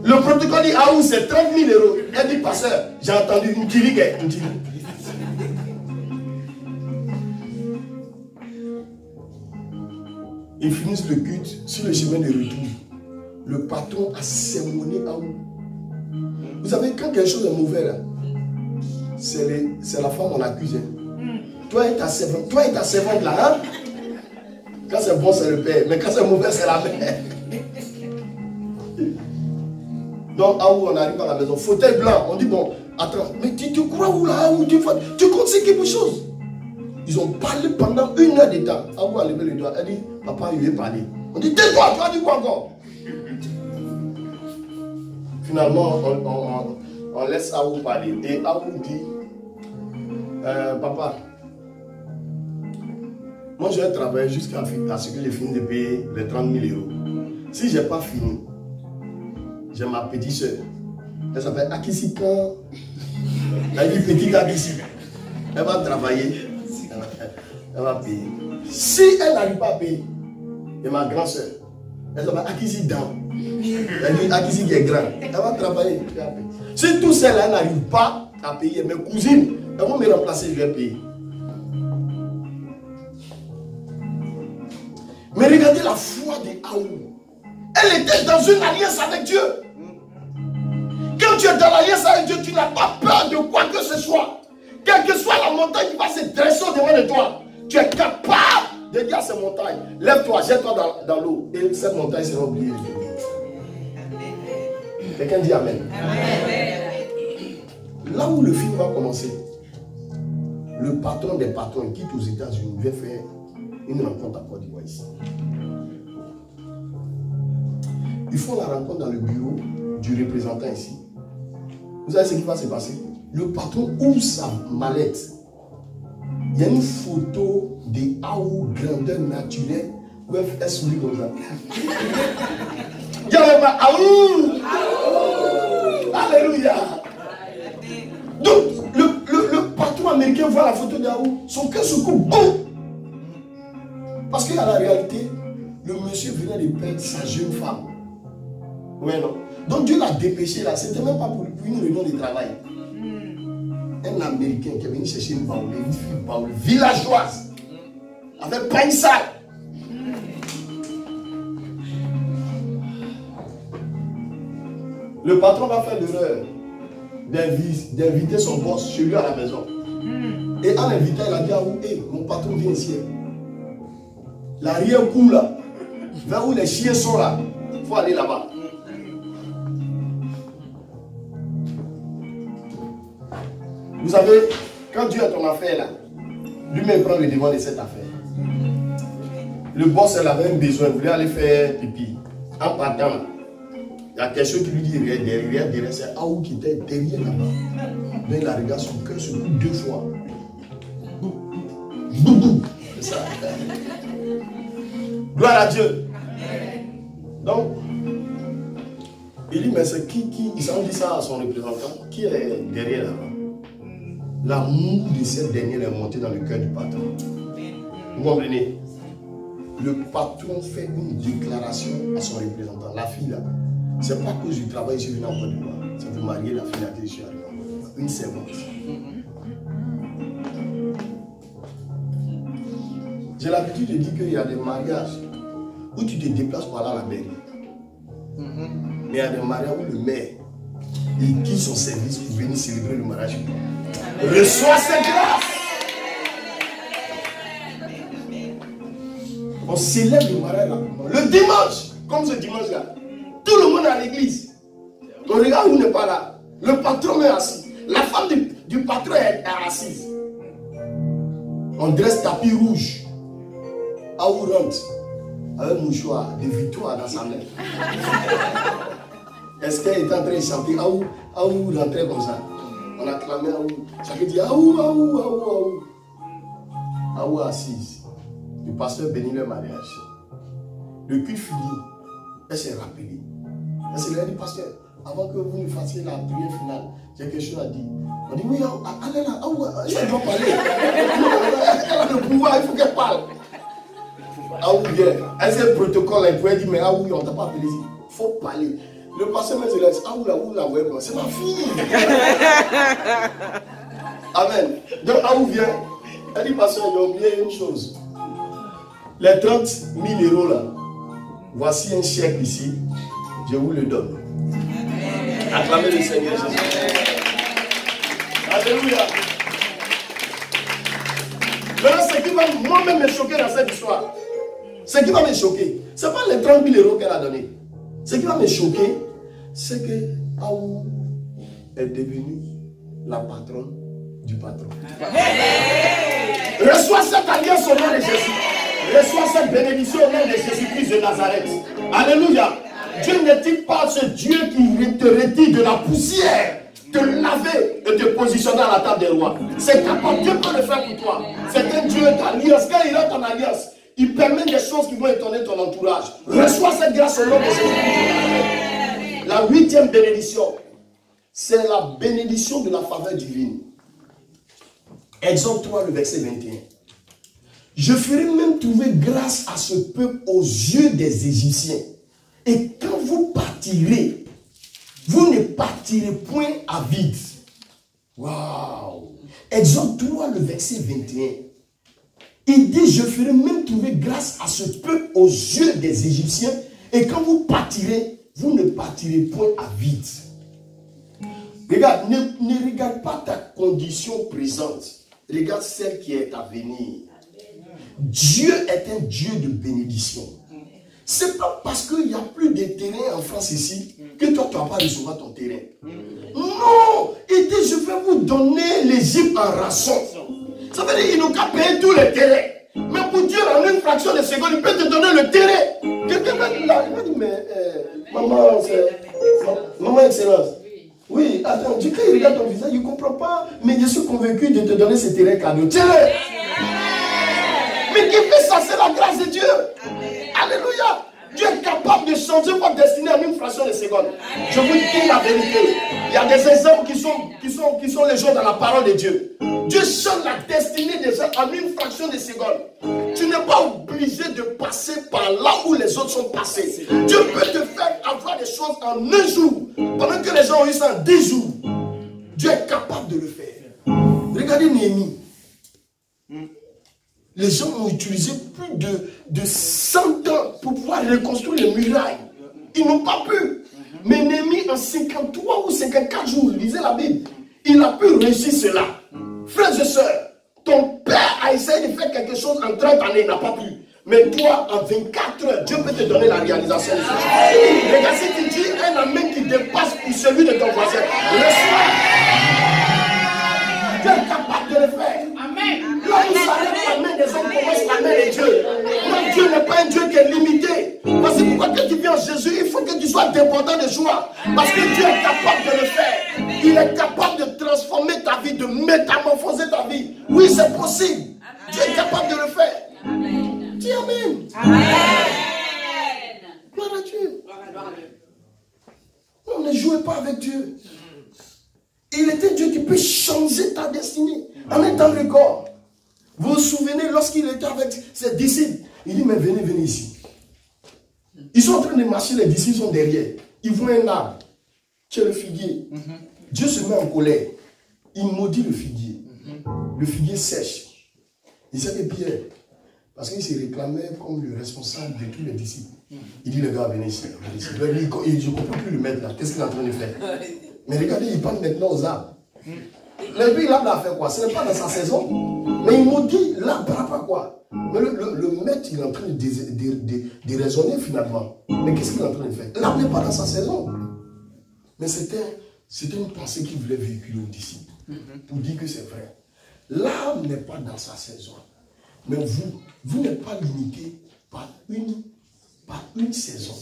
Le protocole dit, ah, c'est 30 000 euros. Elle dit, pasteur, j'ai entendu une tirigue. Ils finissent le culte sur le chemin de retour. Le patron a sermonné à où? Vous savez, quand quelque chose est mauvais, là, c'est la femme qu'on accuse. Toi et ta servante là, hein? Quand c'est bon, c'est le père. Mais quand c'est mauvais, c'est la mère. Donc, à où on arrive à la maison? Fauteuil blanc. On dit, bon, attends, mais tu crois où là? Où tu comptes c'est quelque chose? Ils ont parlé pendant 1 heure de temps. À où a levé le doigt? Elle dit, papa, il veut parler. On dit, tais-toi, tu as dit quoi encore? Finalement, on laisse Aou parler. Et Aou dit, papa, moi je vais travailler jusqu'à ce que j'ai fini de payer les 30 000 euros. Si je n'ai pas fini, j'ai ma petite soeur. Elle s'appelle Akisikan. Elle dit petite Akisi. Elle va travailler. Elle va payer. Si elle n'arrive pas à payer, et ma grande soeur, elle va acquérir dans. Elle dit acquérir qui est grand. Elle va travailler. Si tout cela n'arrive pas à payer, mes cousines, elles vont me remplacer, je vais payer. Mais regardez la foi de Aou. Elle était dans une alliance avec Dieu. Quand tu es dans l'alliance avec Dieu, tu n'as pas peur de quoi que ce soit. Quelle que soit la montagne qui va se dresser au-devant de toi, tu es capable de dire à ces montagnes, lève-toi, jette-toi dans l'eau. Et cette montagne sera oubliée. Quelqu'un dit Amen. Amen. Là où le film va commencer, le patron des patrons quitte aux États-Unis, vient faire une rencontre à Côte d'Ivoire ici. Ils font la rencontre dans le bureau du représentant ici. Vous savez ce qui va se passer? Le patron ouvre sa mallette. Il y a une photo de Aou grandeur naturelle où elle sourit comme ça. Il y a même Aou! Alléluia! Donc, le patron américain voit la photo d'Aou, son cœur se coupe. Boum! Parce qu'à la réalité, le monsieur venait de perdre sa jeune femme. Ouais, non. Donc Dieu l'a dépêché là, c'était même pas pour une réunion de travail. Un Américain qui est venu chercher une baoulée, une fille baoulée, villageoise, avec pas une salle. Le patron va faire l'erreur d'inviter son boss chez lui à la maison. Et en l'invitant, il a dit à où, hey, mon patron vient ici. L'arrière-cour là, vers où les chiens sont là, il faut aller là-bas. Vous savez, quand Dieu a ton affaire là, lui-même prend le devant de cette affaire. Le boss, elle avait un besoin, il voulait aller faire pipi. En partant là, il y a quelque chose qui lui dit derrière, c'est Aou qui était derrière là-bas. Donc il a regardé son cœur se coupe 2 fois. Boum. C'est ça. Gloire à Dieu. Donc, il dit, mais c'est qui il s'en dit ça à son représentant, qui est derrière là-bas? L'amour de cette dernière est monté dans le cœur du patron. Vous comprenez? Le patron fait une déclaration à son représentant. La fille là, c'est pas à cause du travail que je suis venu en Côte d'Ivoire. C'est pour marier la fille à qui je suis arrivé en Côte d'Ivoire. Une servante. J'ai l'habitude de dire qu'il y a des mariages où tu te déplaces pour aller à la mairie. Mais il y a des mariages où le maire il quitte son service pour venir célébrer le mariage. Reçois cette grâce. On célèbre le mariage là. Le dimanche, comme ce dimanche là, tout le monde est à l'église. On regarde où n'est pas là. Le patron est assis. La femme du patron est assise. On dresse tapis rouge. Aou rentre avec un mouchoir de victoire dans sa main. Est-ce qu'elle est en train de chanter Aou rentrait comme ça? On a clamé Aou. Chacun dit Aou. Aou assise. Le pasteur bénit le mariage. Le culte fini. Elle s'est rappelée. Elle s'est dit, pasteur, avant que vous nous fassiez la prière finale, j'ai quelque chose à dire. On dit, oui, allez là, je dois parler. Elle a le pouvoir, il faut qu'elle parle. Aou vient. Elle sait le protocole, elle pourrait dire, mais Aou, on ne t'a pas appelé ici. Il faut parler. Le pasteur me dit, Aou là, c'est ma fille. Amen. Donc Aou vient. Elle dit, pasteur, j'ai oublié une chose. Les 30 000 euros là, voici un chèque ici, je vous le donne. Acclamez le Seigneur Jésus. Alléluia. Maintenant, ce qui va moi-même me choquer dans cette histoire, ce qui va me choquer, ce n'est pas les 30 000 euros qu'elle a donné. Ce qui va me choquer, c'est que Aou est devenue la patronne du patron. Reçois cette alliance au nom de Jésus. Reçois cette bénédiction au nom de Jésus-Christ de Nazareth. Alléluia. Dieu n'est-il pas ce Dieu qui te retire de la poussière, te laver et te positionner à la table des rois? C'est capable, Dieu peut le faire pour toi. C'est un Dieu d'alliance. Quand il est en alliance, il permet des choses qui vont étonner ton entourage. Reçois cette grâce au nom de Jésus. La 8e bénédiction, c'est la bénédiction de la faveur divine. Exode 3, le verset 21. Je ferai même trouver grâce à ce peuple aux yeux des Égyptiens. Et quand vous partirez, vous ne partirez point à vide. Waouh! Exode 3, le verset 21. Il dit, je ferai même trouver grâce à ce peuple aux yeux des Égyptiens. Et quand vous partirez, vous ne partirez point à vide. Regarde, ne regarde pas ta condition présente. Regarde celle qui est à venir. Dieu est un Dieu de bénédiction. Ce n'est pas parce qu'il n'y a plus de terrain en France ici que toi, tu ne vas pas recevoir ton terrain. Non! Il dit, je vais vous donner l'Égypte en rançon. Ça veut dire qu'ils n'ont qu'à payer tous les terrains. Mais pour Dieu, en une fraction de seconde, il peut te donner le terrain. Quelqu'un m'a dit là, il m'a dit, mais maman excellence. Oui, attends, Dieu, quand il regarde ton visage, il ne comprend pas. Mais je suis convaincu de te donner ce terrain cadeau. Tiens-le! Mais qui fait ça, c'est la grâce de Dieu. Alléluia. Dieu est capable de changer votre destinée en une fraction de seconde. Je vous dis la vérité. Il y a des exemples qui sont les gens dans la parole de Dieu. Dieu change la destinée des gens en une fraction de seconde. Tu n'es pas obligé de passer par là où les autres sont passés. Dieu peut te faire avoir des choses en un jour, pendant que les gens ont eu ça en 10 jours. Dieu est capable de le faire. Regardez Néhémie. Les gens ont utilisé plus de 100 ans pour pouvoir reconstruire les murailles. Ils n'ont pas pu. Mais Néhémie, en 53 ou 54 jours, lisez la Bible, il a pu réussir cela. Frères et sœurs, ton père a essayé de faire quelque chose en 30 années, il n'a pas pu. Mais toi, en 24 heures, Dieu peut te donner la réalisation de ce chose. Regarde, si tu dis un amen qui dépasse pour celui de ton voisin, reçois. Dieu est capable de le faire. Là où s'arrête la main des hommes, commence la main de Dieu. Non, Dieu n'est pas un Dieu qui est limité. Parce que pourquoi quand tu viens en Jésus, il faut que tu sois dépendant de joie. Parce que Dieu est capable de le faire. Il est capable de transformer ta vie, de métamorphoser ta vie. Oui, c'est possible. Dieu est capable de le faire. Dis Amen. Amen. Gloire à Dieu. Non, ne jouez pas avec Dieu. Il est un Dieu qui peut changer ta destinée en un temps record. Vous vous souvenez lorsqu'il était avec ses disciples, il dit, mais venez, venez ici. Ils sont en train de marcher, les disciples sont derrière. Ils voient un arbre, c'est le figuier. Dieu se met en colère. Il maudit le figuier. Le figuier sèche. Il sait que Pierre, parce qu'il se réclamait comme le responsable de tous les disciples. Il dit, les gars, venez ici. Je ne peux plus le mettre là. Qu'est-ce qu'il est en train de faire? Mais regardez, il parle maintenant aux arbres. Et puis l'arbre a fait quoi? Ce n'est pas dans sa saison. Mais il maudit l'arbre par rapport à quoi? Mais le maître, il est en train de raisonner finalement. Mais qu'est-ce qu'il est en train de faire? L'arbre n'est pas dans sa saison. Mais c'était une pensée qu'il voulait véhiculer aux disciples. Pour dire que c'est vrai. L'arbre n'est pas dans sa saison. Mais vous n'êtes pas limité par une saison.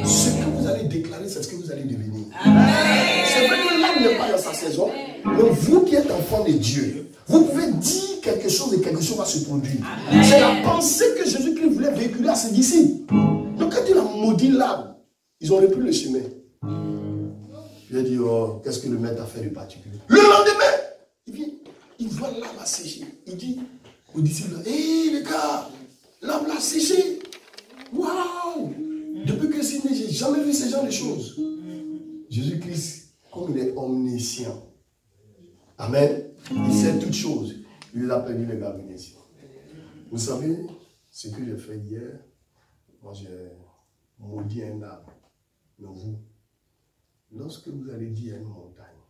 Ce que vous allez déclarer, c'est ce que vous allez devenir. C'est vrai que l'âme n'est pas dans sa saison, mais vous qui êtes enfant de Dieu, vous pouvez dire quelque chose et quelque chose va se produire. C'est la pensée que Jésus-Christ voulait véhiculer à ses disciples. Donc quand il a maudit l'arbre, ils ont repris le chemin. Il a dit, oh, qu'est-ce que le maître a fait de particulier? Le lendemain, il voit l'arbre à sécher. Il dit aux disciples, hé les gars, l'arbre a séché. Waouh! Depuis que c'est né, je n'ai jamais vu ce genre de choses. Jésus-Christ, comme il est omniscient, amen, il sait toutes choses. Il a perdu les gars, venez ici. Vous savez ce que j'ai fait hier? Moi, j'ai maudit un arbre. Mais vous, lorsque vous allez dire à une montagne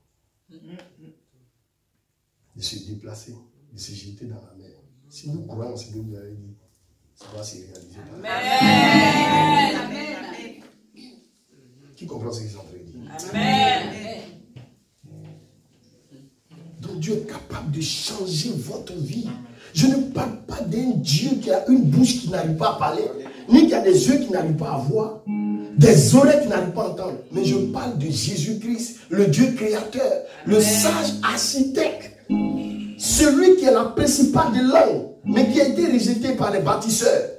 de se déplacer, de se jeter dans la mer, si vous croyez en ce que vous avez dit, ça va se réaliser. Amen. Amen. Qui comprend ce qu'ils sont en train de dire? Amen. Donc Dieu est capable de changer votre vie. Je ne parle pas d'un Dieu qui a une bouche qui n'arrive pas à parler, ni qui a des yeux qui n'arrivent pas à voir, des oreilles qui n'arrivent pas à entendre. Mais je parle de Jésus-Christ, le Dieu créateur, le sage architecte, celui qui est la principale de langue, mais qui a été rejeté par les bâtisseurs,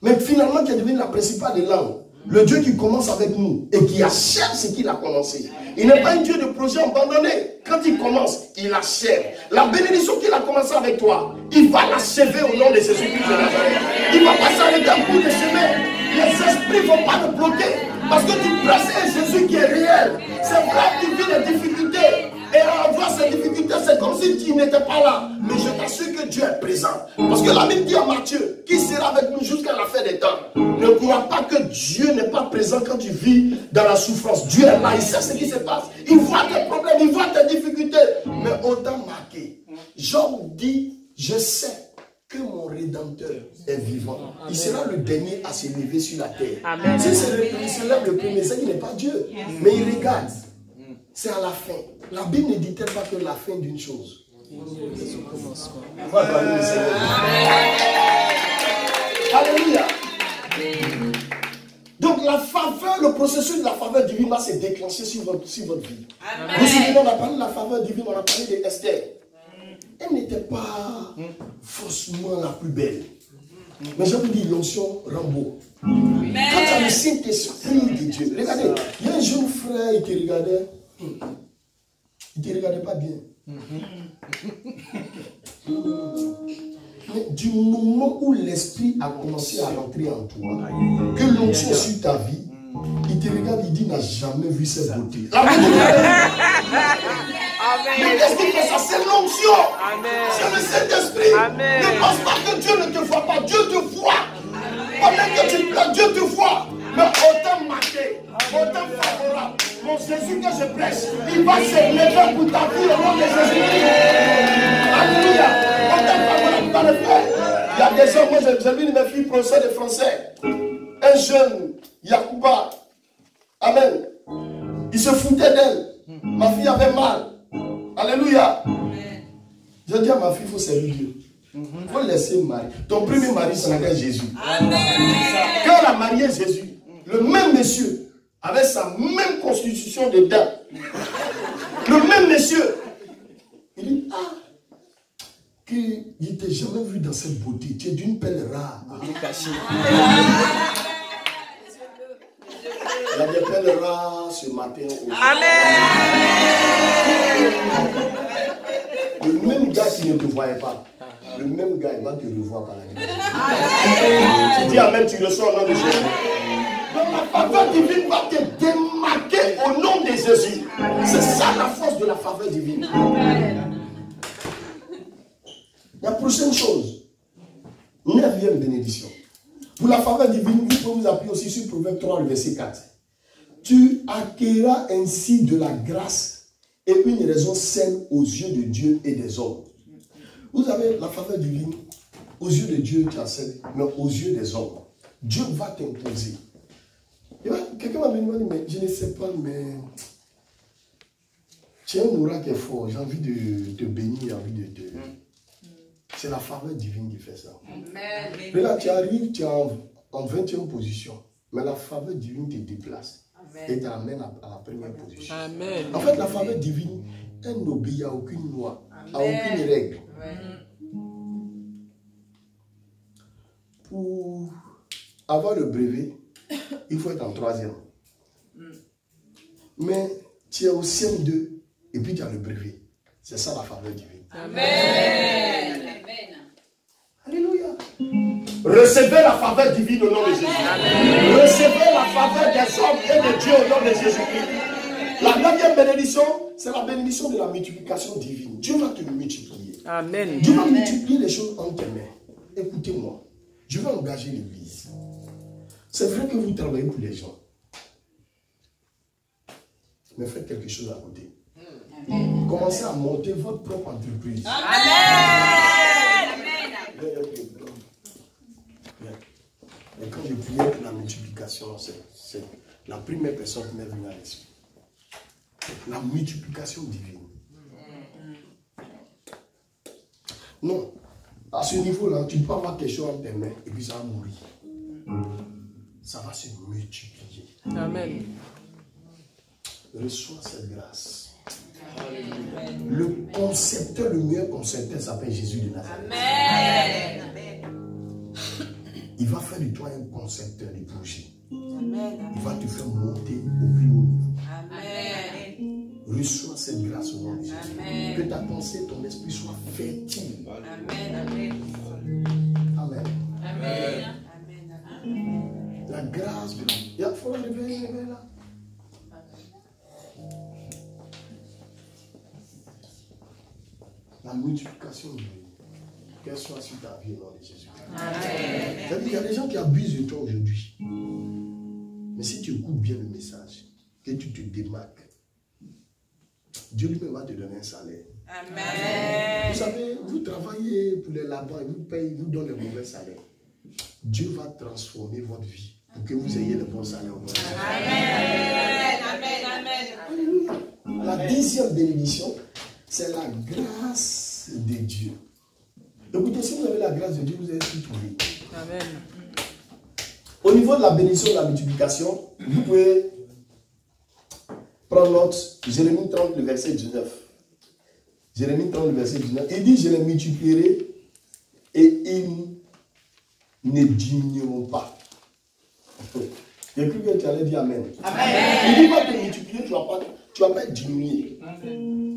mais finalement qui est devenu la principale des langues. Le Dieu qui commence avec nous et qui achève ce qu'il a commencé. Il n'est pas un Dieu de projet abandonné. Quand il commence, il achève. La bénédiction qu'il a commencé avec toi, il va l'achever au nom de Jésus-Christ de Nazareth. Il va passer avec un bout de chemin. Les esprits ne vont pas te bloquer. Parce que tu places un Jésus qui est réel. C'est vrai que tu vis des difficultés. Et à avoir ces difficultés, c'est comme si tu n'étais pas là. Mais je t'assure que Dieu est présent. Parce que la Bible dit à Matthieu, qui sera avec nous jusqu'à la fin des temps. Ne crois pas que Dieu n'est pas présent quand tu vis dans la souffrance. Dieu est là, il sait ce qui se passe. Il voit tes problèmes, il voit tes difficultés. Mais autant marqué. Job dit, je sais que mon Rédempteur est vivant. Amen. Il sera le dernier à se lever sur la terre. Amen. Si c'est il se lève le premier, c'est qu'il n'est pas Dieu. Mais il regarde. C'est à la fin. La Bible ne dit-elle pas que la fin d'une chose. Alléluia. Donc la faveur, le processus de la faveur divine va se déclencher sur votre vie. Amen. Vous savez, on a parlé de la faveur divine, on a parlé d'Esther. Elle n'était pas forcément la plus belle. Mais je vous dis, l'onction Rambo. Quand tu as le Saint-Esprit de Dieu, regardez, il y a un jeune frère, il te regardait. Il ne te regardait pas bien. Mais du moment où l'esprit a commencé à rentrer en toi, que l'onction sur ta vie, il te regarde, il dit, il n'a jamais vu cette beauté. Mais qu'est-ce qui fait ça? C'est l'onction. C'est le Saint-Esprit. Ne pense pas que Dieu ne te voit pas. Dieu te voit. Pendant que tu pleures, Dieu te voit. Mais autant marqué, autant favorable. Mon Jésus que je prêche, il va se lever pour ta vie au nom de Jésus. Alléluia. Autant favorable dans le fait. Il y a des gens, moi j'ai vu mes filles professeurs de français. Un jeune, Yacouba. Amen. Il se foutait d'elle. Ma fille avait mal. Alléluia. Je dis à ma fille, il faut servir Dieu. Il faut laisser marier. Ton premier mari, c'est s'appelle Jésus. Amen. Quand elle a marié Jésus, le même monsieur, avec sa même constitution de dents, le même monsieur, il dit, qu'il ne t'a jamais vu dans cette beauté. Tu es d'une pelle rare. Il y a des pelles rares ce matin. Amen. Le même gars qui ne te voyait pas, le même gars, il va te revoir par la grâce. Tu dis amen, tu reçois au nom de Jésus. Donc la faveur divine va te démarquer au nom de Jésus. C'est ça la force de la faveur divine. La prochaine chose, 9e bénédiction. Pour la faveur divine, vous pouvez vous appuyer aussi sur Proverbe 3, le verset 4. Tu acquerras ainsi de la grâce et une raison saine aux yeux de Dieu et des hommes. Vous avez la faveur divine, aux yeux de Dieu tu as saine, mais aux yeux des hommes. Dieu va t'imposer. Quelqu'un m'a dit, mais je ne sais pas, mais tu es un aura qui est fort, j'ai envie de te bénir, j'ai envie de te... C'est la faveur divine qui fait ça. Amen. Mais là, tu arrives, tu es en 20e position, mais la faveur divine te déplace. Amen. Et t'amène à la première position. Amen. En fait, la faveur divine, elle n'obéit à aucune loi, à aucune règle. Amen. Pour avoir le brevet, il faut être en 3e. Mais tu es au CM2 et puis tu as le brevet. C'est ça la faveur divine. Amen. Alléluia. Recevez la faveur divine au nom de Jésus. Amen. Recevez la faveur des hommes et de Dieu au nom de Jésus-Christ. La 9e bénédiction, c'est la bénédiction de la multiplication divine. Dieu va te multiplier. Amen. Dieu va multiplier les choses en tes mains. Écoutez-moi. Je vais engager l'Église. C'est vrai que vous travaillez pour les gens. Mais faites quelque chose à côté. Amen. Commencez à monter votre propre entreprise. Amen. Et quand je priais pour la multiplication, c'est la première personne qui m'est venue à l'esprit. La multiplication divine. Non. À ce niveau-là, tu peux avoir quelque chose en tes mains et puis ça va mourir. Ça va se multiplier. Amen. Reçois cette grâce. Amen. Le concepteur, le meilleur concepteur s'appelle Jésus de Nazareth. Amen. Il va faire de toi un concepteur de projets. Il va te faire monter au plus haut niveau. Amen. Reçois cette grâce au nom de Jésus. Amen. Que ta pensée et ton esprit soient fertiles. Amen. Amen. Amen. Amen. Amen. La grâce de Dieu. Il faut la lever là. La multiplication de Dieu. Qu'elle soit sur ta vie au nom de Jésus. Amen. C'est-à-dire qu'il y a des gens qui abusent de toi aujourd'hui. Mais si tu écoutes bien le message, que tu te démarques, Dieu lui-même va te donner un salaire. Amen. Vous savez, vous travaillez pour les labans, il vous paye, il vous donne le mauvais salaire. Dieu va transformer votre vie pour que vous ayez le bon salaire. Amen. Amen. Amen. La 10e bénédiction, c'est la grâce de Dieu. Écoutez, si vous avez la grâce de Dieu, vous allez tout trouver. Amen. Au niveau de la bénédiction de la multiplication, vous pouvez prendre note, Jérémie 30, le verset 19. Jérémie 30, le verset 19. Il dit, je les multiplierai et ils ne diminueront pas. J'ai cru que tu allais dire Amen. Amen. Il dit, va te multiplier, tu ne vas pas diminuer.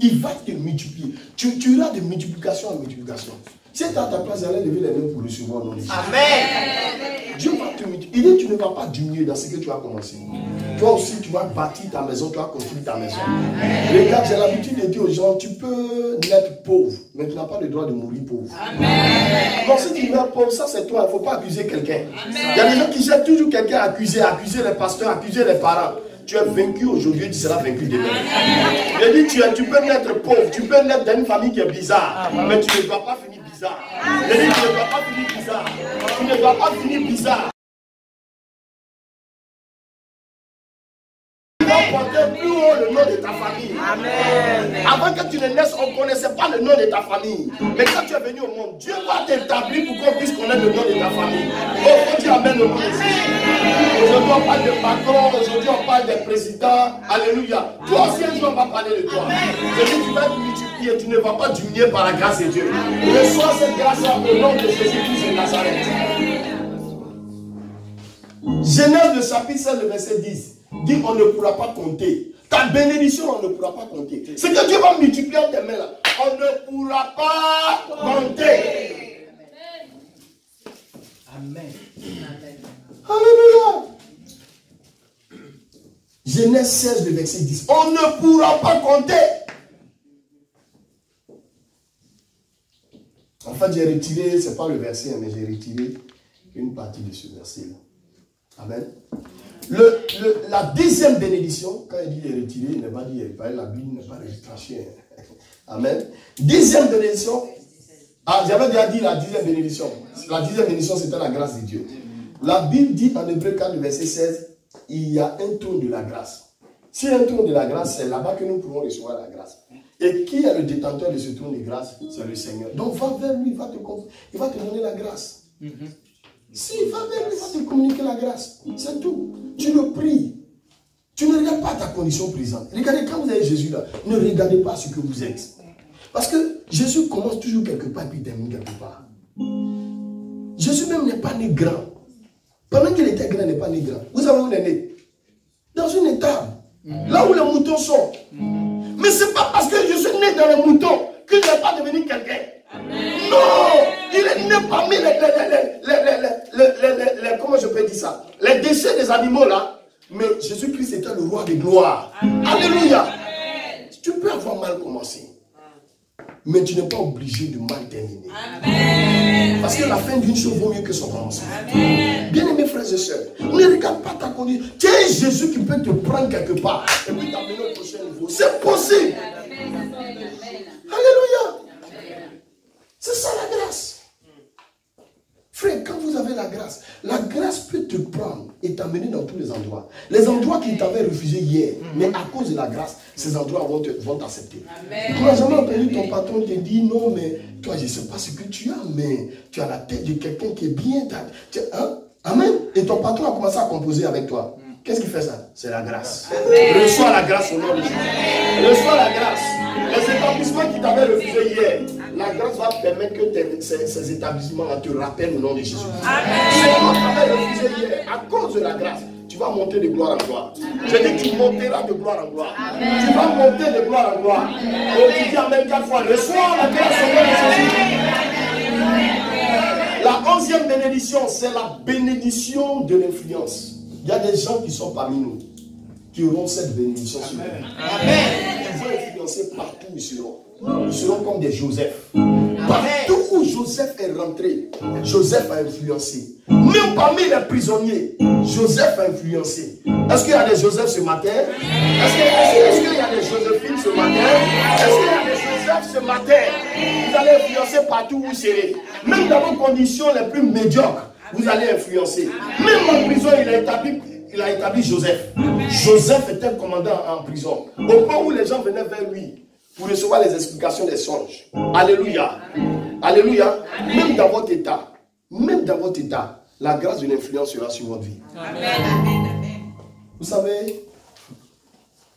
Il va te multiplier. Tu iras de multiplication en multiplication. Si tu es à ta place, allez lever les mains pour recevoir non. Amen. Dieu va te multiplier. Il dit, tu ne vas pas diminuer dans ce que tu as commencé. Toi aussi, tu vas bâtir ta maison, tu vas construire ta maison. Regarde, j'ai l'habitude de dire aux gens, tu peux naître pauvre, mais tu n'as pas le droit de mourir pauvre. Amen. Donc si tu meurs pauvre, ça c'est toi, il ne faut pas accuser quelqu'un. Il y a des gens qui cherchent toujours quelqu'un à accuser les pasteurs, accuser les parents. Tu es vaincu aujourd'hui, tu seras vaincu demain. Je dis, tu peux naître pauvre, tu peux naître dans une famille qui est bizarre, mais tu ne dois pas finir bizarre. Je dis, tu ne dois pas finir bizarre. Tu ne dois pas finir bizarre. Tu dois porter plus haut le nom de ta famille. Amen. Avant que tu ne naisses, on ne connaissait pas le nom de ta famille. Mais quand tu es venu au monde, Dieu va t'établir pour qu'on puisse connaître le nom de ta famille. Oh, faut tu amènes le nom de Jésus. Aujourd'hui, on parle de Macron, aujourd'hui, on parle des présidents. Alléluia. Toi aussi, un jour, on va parler de toi. Je dis, tu vas te multiplier, tu ne vas pas diminuer par la grâce de Dieu. Reçois cette grâce au nom de Jésus-Christ de Nazareth. Genèse, le chapitre 16, le verset 10. Dit, on ne pourra pas compter. Ta bénédiction, on ne pourra pas compter. Ce que Dieu va multiplier en tes mains là, on ne pourra pas compter. Amen. Alléluia. Genèse 16, le verset 10. On ne pourra pas compter. En fait, j'ai retiré, ce n'est pas le verset, mais j'ai retiré une partie de ce verset-là. Amen. La 10e bénédiction, quand il dit les retirer, il n'est pas dit, la Bible n'est pas retranchée. Amen. 10e bénédiction. Ah, j'avais déjà dit la 10e bénédiction. La 10e bénédiction, c'était la grâce de Dieu. La Bible dit en Hébreux 4, verset 16, il y a un trône de la grâce. Si un trône de la grâce, c'est là-bas que nous pourrons recevoir la grâce. Et qui est le détenteur de ce trône de grâce? C'est le Seigneur. Donc va vers lui, il va te donner la grâce. S'il va vers lui, il va te communiquer la grâce. C'est tout. Tu le pries. Tu ne regardes pas ta condition présente. Regardez, quand vous avez Jésus là, ne regardez pas ce que vous êtes. Parce que Jésus commence toujours quelque part et puis termine quelque part. Jésus même n'est pas né grand. Pendant qu'il était grand, il n'est pas né grand. Vous savez où il est né? Dans une étable. Là où les moutons sont. Mais ce n'est pas parce que je suis né dans les moutons qu'il n'est pas devenu quelqu'un. Non! Il est né parmi comment je peux dire ça? Les déchets des animaux là. Mais Jésus-Christ était le roi de gloire. Alléluia! Tu peux avoir mal commencé. Mais tu n'es pas obligé de mal terminer. Amen. Parce que la fin d'une chose vaut mieux que son commencement. Bien-aimés frères et sœurs, ne regarde pas ta condition. Tu as Jésus qui peut te prendre quelque part et puis t'amener au prochain niveau. C'est possible. Alléluia. C'est ça la grâce. Frère, quand vous avez la grâce peut te prendre et t'amener dans tous les endroits. Les endroits qui t'avaient refusé hier, mais à cause de la grâce, ces endroits vont t'accepter. Tu n'as jamais entendu ton patron te dire non, mais toi, je ne sais pas ce que tu as, mais tu as la tête de quelqu'un qui est bien. Hein? Amen. Et ton patron a commencé à composer avec toi. Qu'est-ce qui fait ça? C'est la grâce. Reçois la grâce au nom de Jésus. Reçois la grâce. Les établissements qui t'avaient refusé hier, la grâce va permettre que ces établissements-là te rappellent au nom de Jésus. Amen. Ce qu'on t'avait refusé hier, à cause de la grâce, tu vas monter de gloire en gloire. Je dis, tu monteras de gloire en gloire. Tu vas monter de gloire en gloire. Et tu dis Amen 4 fois. Reçois la grâce au nom de Jésus. La 11e bénédiction, c'est la bénédiction de l'influence. Il y a des gens qui sont parmi nous, qui auront cette bénédiction sur eux. Amen. Ils vont influencer partout où ils seront. Ils seront comme des Joseph. Partout où Joseph est rentré, Joseph a influencé. Même parmi les prisonniers, Joseph a influencé. Est-ce qu'il y a des Joseph ce matin? Est-ce qu'il y a des Joséphines ce matin? Est-ce qu'il y a des Joseph ce matin? Vous allez influencer partout où vous serez. Même dans vos conditions les plus médiocres, vous allez influencer. Même en prison, il a établi Joseph. Joseph était commandant en prison. Au point où les gens venaient vers lui pour recevoir les explications des songes. Alléluia. Alléluia. Même dans votre état, la grâce de l'influence sera sur votre vie. Amen. Vous savez,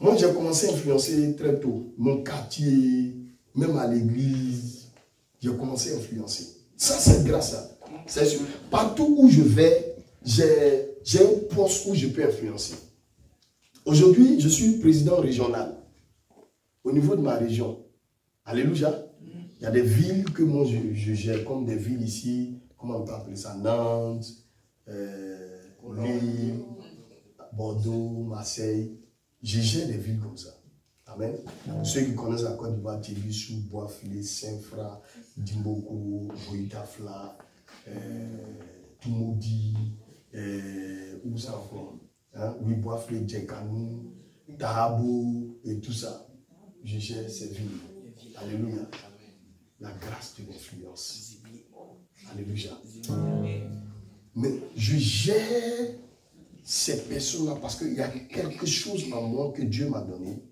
moi j'ai commencé à influencer très tôt. Mon quartier, même à l'église, j'ai commencé à influencer. Ça, c'est grâce à... C'est sûr. Partout où je vais, j'ai un poste où je peux influencer. Aujourd'hui, je suis président régional. Au niveau de ma région. Alléluia. Il y a des villes que moi je gère, comme des villes ici, comment on peut appeler ça, Nantes, Lille, Bordeaux, Marseille. Je gère des villes comme ça. Amen. Ceux qui connaissent la Côte d'Ivoire, Télissou, Boisfilé, Saint-Fra, Dimboko, Boïtafla, Toumoudi, où ça encore, hein? Oui, Boisfilé, Djekanou, Tahabo et tout ça. Je gère ces villes. Alléluia. La grâce de l'influence. Alléluia. Mais je gère ces personnes-là parce qu'il y a quelque chose en moi que Dieu m'a donné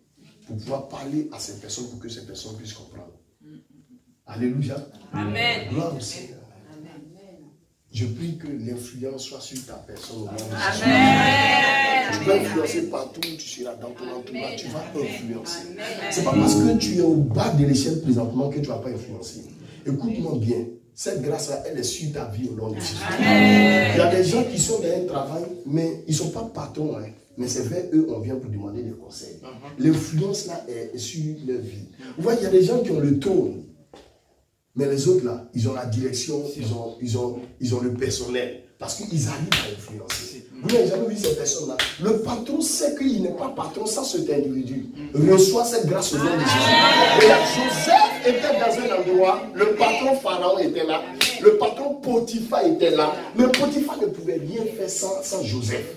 pour pouvoir parler à ces personnes pour que ces personnes puissent comprendre. Alléluia. Amen. Gloire au Seigneur. Je prie que l'influence soit sur ta personne au nom de Jésus. Amen. Tu vas influencer partout où tu seras dans ton entourage. Tu vas influencer. Ce n'est pas parce que tu es au bas de l'échelle présentement que tu ne vas pas influencer. Écoute-moi bien. Cette grâce-là, elle est sur ta vie au nom de Jésus. Amen. Il y a des gens qui sont dans un travail, mais ils ne sont pas patrons. Hein. Mais c'est vers eux qu'on vient pour demander des conseils. L'influence là est sur leur vie. Vous voyez, il y a des gens qui ont le trône. Mais les autres là, ils ont la direction, ils ont le personnel. Parce qu'ils arrivent à influencer. Vous n'avez jamais vu ces personnes-là. Le patron sait qu'il n'est pas patron sans cet individu. Reçoit cette grâce au nom de Jésus. Et là, Joseph était dans un endroit, le patron Pharaon était là, le patron Potiphar était là, mais Potiphar ne pouvait rien faire sans Joseph.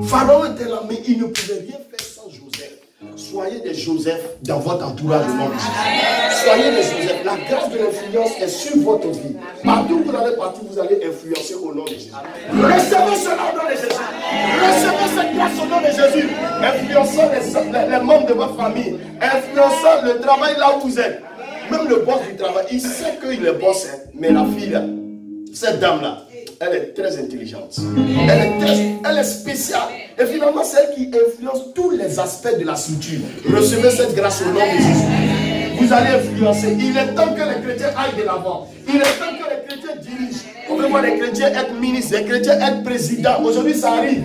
Pharaon était là, mais il ne pouvait rien faire sans Joseph. Soyez des Joseph dans votre entourage au nom de Jésus. Soyez des Joseph. La grâce de l'influence est sur votre vie. Partout où vous allez partir, vous allez influencer au nom de Jésus. Recevez cela au nom de Jésus. Recevez cette grâce au nom de Jésus. Influençant les membres de votre famille. Influençant le travail là où vous êtes. Même le boss du travail, il sait qu'il est boss, mais la fille là, cette dame là, elle est très intelligente. Elle est spéciale. Et finalement, c'est elle qui influence tous les aspects de la structure. Recevez cette grâce au nom de Jésus. Vous allez influencer. Il est temps que les chrétiens aillent de l'avant. Il est temps que les chrétiens dirigent. On veut voir les chrétiens être ministres, les chrétiens être présidents. Aujourd'hui, ça arrive.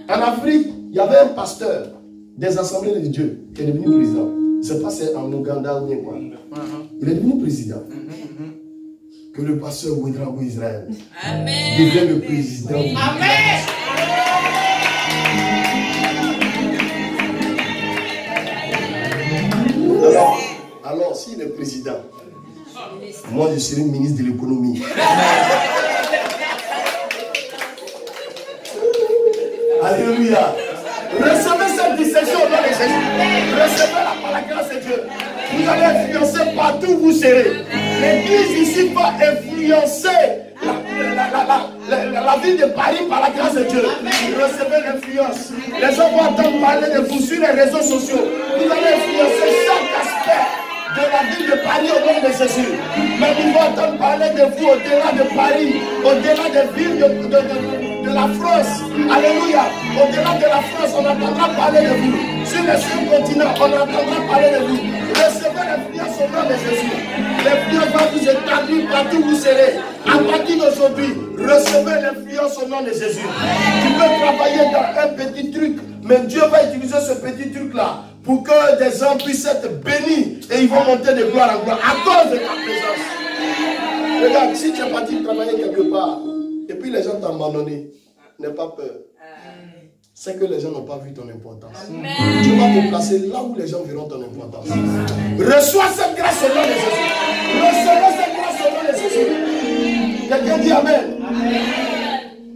En Afrique, il y avait un pasteur des assemblées de Dieu qui est devenu président. Je ne sais pas si c'est en Ouganda ou bien quoi. Il est devenu président. Que le pasteur Ouedraogo Israël devienne le président. Amen. Alors s'il est président, moi je serai ministre de l'économie. Alléluia. Recevez cette distinction au nom de Jésus. Recevez-la par la grâce de Dieu. Vous allez influencer partout où vous serez. L'église ici va influencer la ville de Paris par la grâce de Dieu. Recevez l'influence. Les gens vont entendre parler de vous sur les réseaux sociaux. Vous allez influencer chaque aspect de la ville de Paris au nom de Jésus. Mais ils vont entendre parler de vous au-delà de Paris, au-delà des villes de la France. Alléluia. Au-delà de la France, on entendra parler de vous. Sur les 5 continents, on entendra parler de vous. Recevez l'influence au nom de Jésus. L'influence va vous établir partout où vous serez. À partir d'aujourd'hui, recevez l'influence au nom de Jésus. Tu peux travailler dans un petit truc, mais Dieu va utiliser ce petit truc-là pour que des gens puissent être bénis et ils vont monter de gloire en gloire à cause de ta présence. Regarde, si tu es parti travailler quelque part et puis les gens t'ont abandonné, n'aie pas peur. C'est que les gens n'ont pas vu ton importance. Amen. Tu vas te placer là où les gens verront ton importance. Reçois cette grâce au nom de Jésus. Recevez cette grâce au nom de Jésus. Quelqu'un dit Amen. Amen.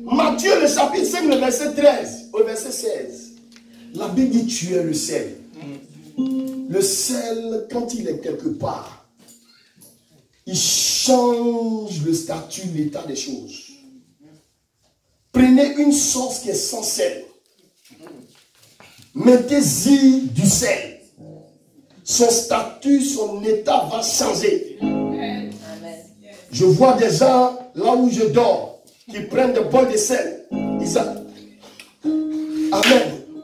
Matthieu le chapitre 5, le verset 13 au verset 16. La Bible dit tu es le sel. Le sel, quand il est quelque part, il change le statut, l'état des choses. Prenez une sauce qui est sans sel. Mettez-y du sel. Son statut, son état va changer. Amen. Je vois des gens, là où je dors, qui prennent des bols de sel. Amen.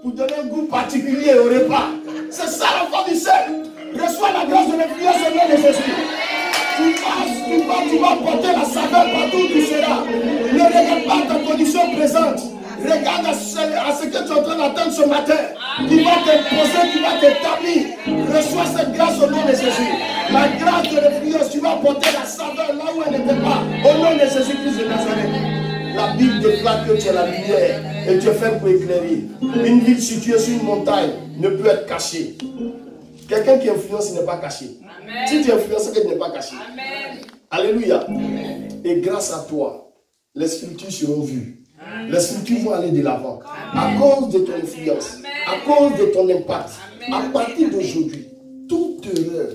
Pour donner un goût particulier au repas. C'est ça l'enfant du sel. Reçois la grâce de l'influence au nom de Jésus. Tu vas porter la saveur partout où tu seras. Ne regarde pas ta condition présente. Regarde à ce que tu es en train d'attendre ce matin. Qui va t'imposer, qui va t'établir. Reçois cette grâce au nom de Jésus. La grâce de l'influence, tu vas porter la saveur là où elle n'était pas. Au nom de Jésus-Christ de Nazareth. La Bible déclare que tu es la lumière et tu es fait pour éclairer. Une ville située sur une montagne ne peut être cachée. Quelqu'un qui influence, il n'est pas caché. Amen. Si tu influences, il n'est pas caché. Amen. Alléluia. Amen. Et grâce à toi, les scriptures seront vues. Amen. Les scriptures vont aller de l'avant. À cause de ton influence, amen, à cause de ton impact. Amen. À partir d'aujourd'hui, toute erreur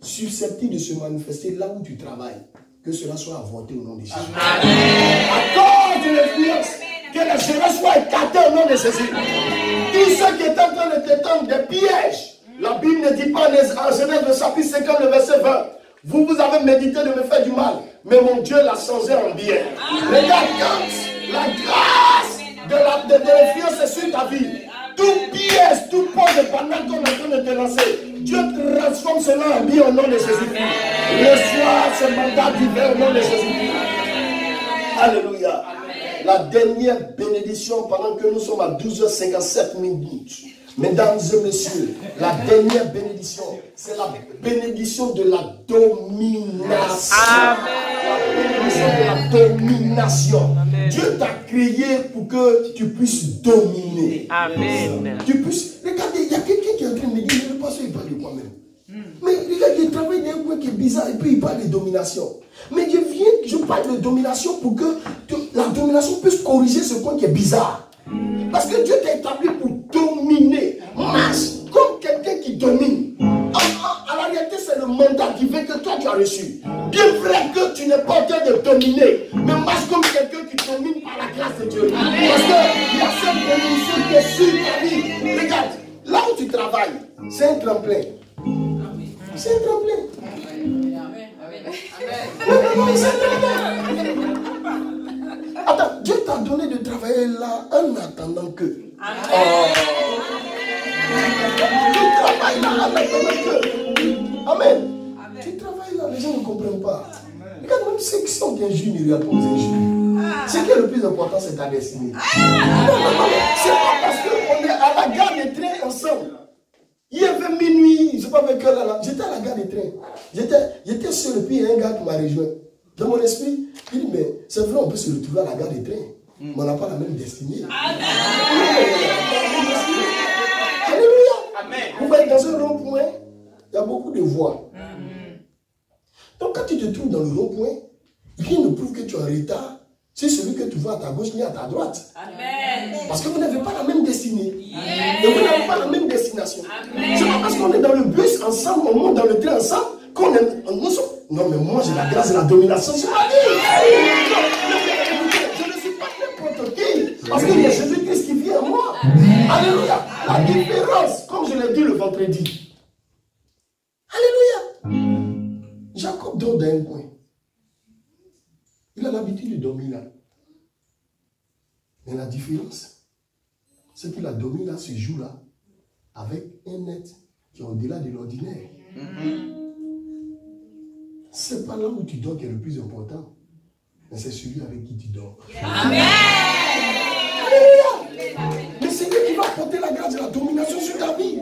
susceptible de se manifester là où tu travailles, que cela soit avorté au nom de Jésus. Amen. À cause de l'influence, que les erreurs soient écartées au nom de Jésus. Tous ceux qui étaient en train de t'étendre des pièges, la Bible ne dit pas en Genèse le chapitre 50, le verset 20. Vous avez médité de me faire du mal, mais mon Dieu l'a changé en bien. Regarde, quand la grâce de l'influence est sur ta vie, tout piège, tout pont de banane qu'on est en train de te lancer, Dieu transforme cela en bien au nom de Jésus-Christ. Reçois ce mandat divin au nom de Jésus-Christ. Alléluia. La dernière bénédiction pendant que nous sommes à 12h57 minutes. Mesdames et messieurs, la dernière bénédiction, c'est la bénédiction de la domination. Amen. La bénédiction de la domination. Amen. Dieu t'a créé pour que tu puisses dominer. Amen. Tu puisses. Regardez, il y a quelqu'un qui est en train de me dire, le pasteur, il parle de quoi même? Mais regarde, il travaille dans un coin qui est bizarre et puis il parle de domination. Mais je parle de domination pour que la domination puisse corriger ce coin qui est bizarre. Parce que Dieu t'a établi pour dominer. Marche comme quelqu'un qui domine. À la réalité, c'est le mandat divin que toi tu as reçu. Bien vrai que tu n'es pas en train de dominer, mais marche comme quelqu'un qui domine par la grâce de Dieu. Parce qu'il y a cette bénédiction qui est sur ta vie. Regarde, là où tu travailles, c'est un tremplin. C'est un tremplin. C'est un tremplin. Attends, Dieu t'a donné de travailler là en attendant que. Amen. Tu travailles là en attendant que. Amen. Amen. Tu travailles là, les gens ne comprennent pas. Regarde, même ceux qui sont injures, ils répondent aux injures. Ce qui est le plus important, c'est ta destinée. Non, c'est pas parce qu'on est à la gare des trains ensemble. Il y avait minuit, je ne sais pas avec quelle heure, j'étais à la gare des trains. J'étais seul et puis il y a un gars qui m'a rejoint. Dans mon esprit, il dit, mais c'est vrai, on peut se retrouver à la gare des trains, mais on n'a pas la même destinée. Alléluia. Amen. Vous voyez, dans un rond-point, il y a beaucoup de voies. Donc quand tu te trouves dans le rond-point, rien ne prouve que tu es en retard. C'est celui que tu vois à ta gauche ni à ta droite. Amen. Parce que vous n'avez pas la même destinée. Yes. Et vous n'avez pas la même destination. C'est pas parce qu'on est dans le bus ensemble, on monte dans le train ensemble, qu'on est. Non, mais moi j'ai la grâce de la domination sur ma vie. Je ne suis pas n'importe qui. Parce qu'il y a Jésus-Christ qui vit en moi. Alléluia. La différence, comme je l'ai dit le vendredi. Alléluia. Jacob dort dans un coin. Il a l'habitude de dormir là. Mais la différence, c'est qu'il a dormi là ce jour-là avec un être qui est au-delà de l'ordinaire. c'est pas là où tu dors qui est le plus important, mais c'est celui avec qui tu dors. Amen. Alléluia. Mais c'est lui qui va porter la grâce et la domination sur ta vie.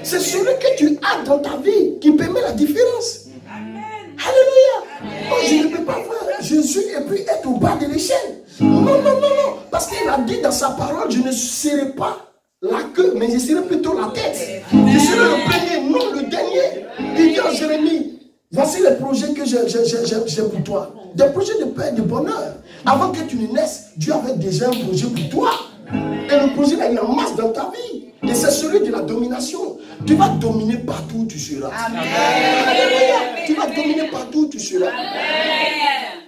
C'est celui que tu as dans ta vie qui permet la différence. Amen. Alléluia. Moi, je ne peux pas voir Jésus et puis être au bas de l'échelle. Non, non, non, non. Parce qu'il a dit dans sa parole, je ne serai pas la queue, mais je serai plutôt la tête. Je serai le premier, non le dernier. Il dit en Jérémie, voici les projets que j'ai pour toi. Des projets de paix et de bonheur. Avant que tu ne naisses, Dieu avait déjà un projet pour toi. Et le projet là, il est en masse dans ta vie. Et c'est celui de la domination. Tu vas dominer partout où tu seras. Amen. Alléluia. Tu vas dominer partout où tu seras. Amen.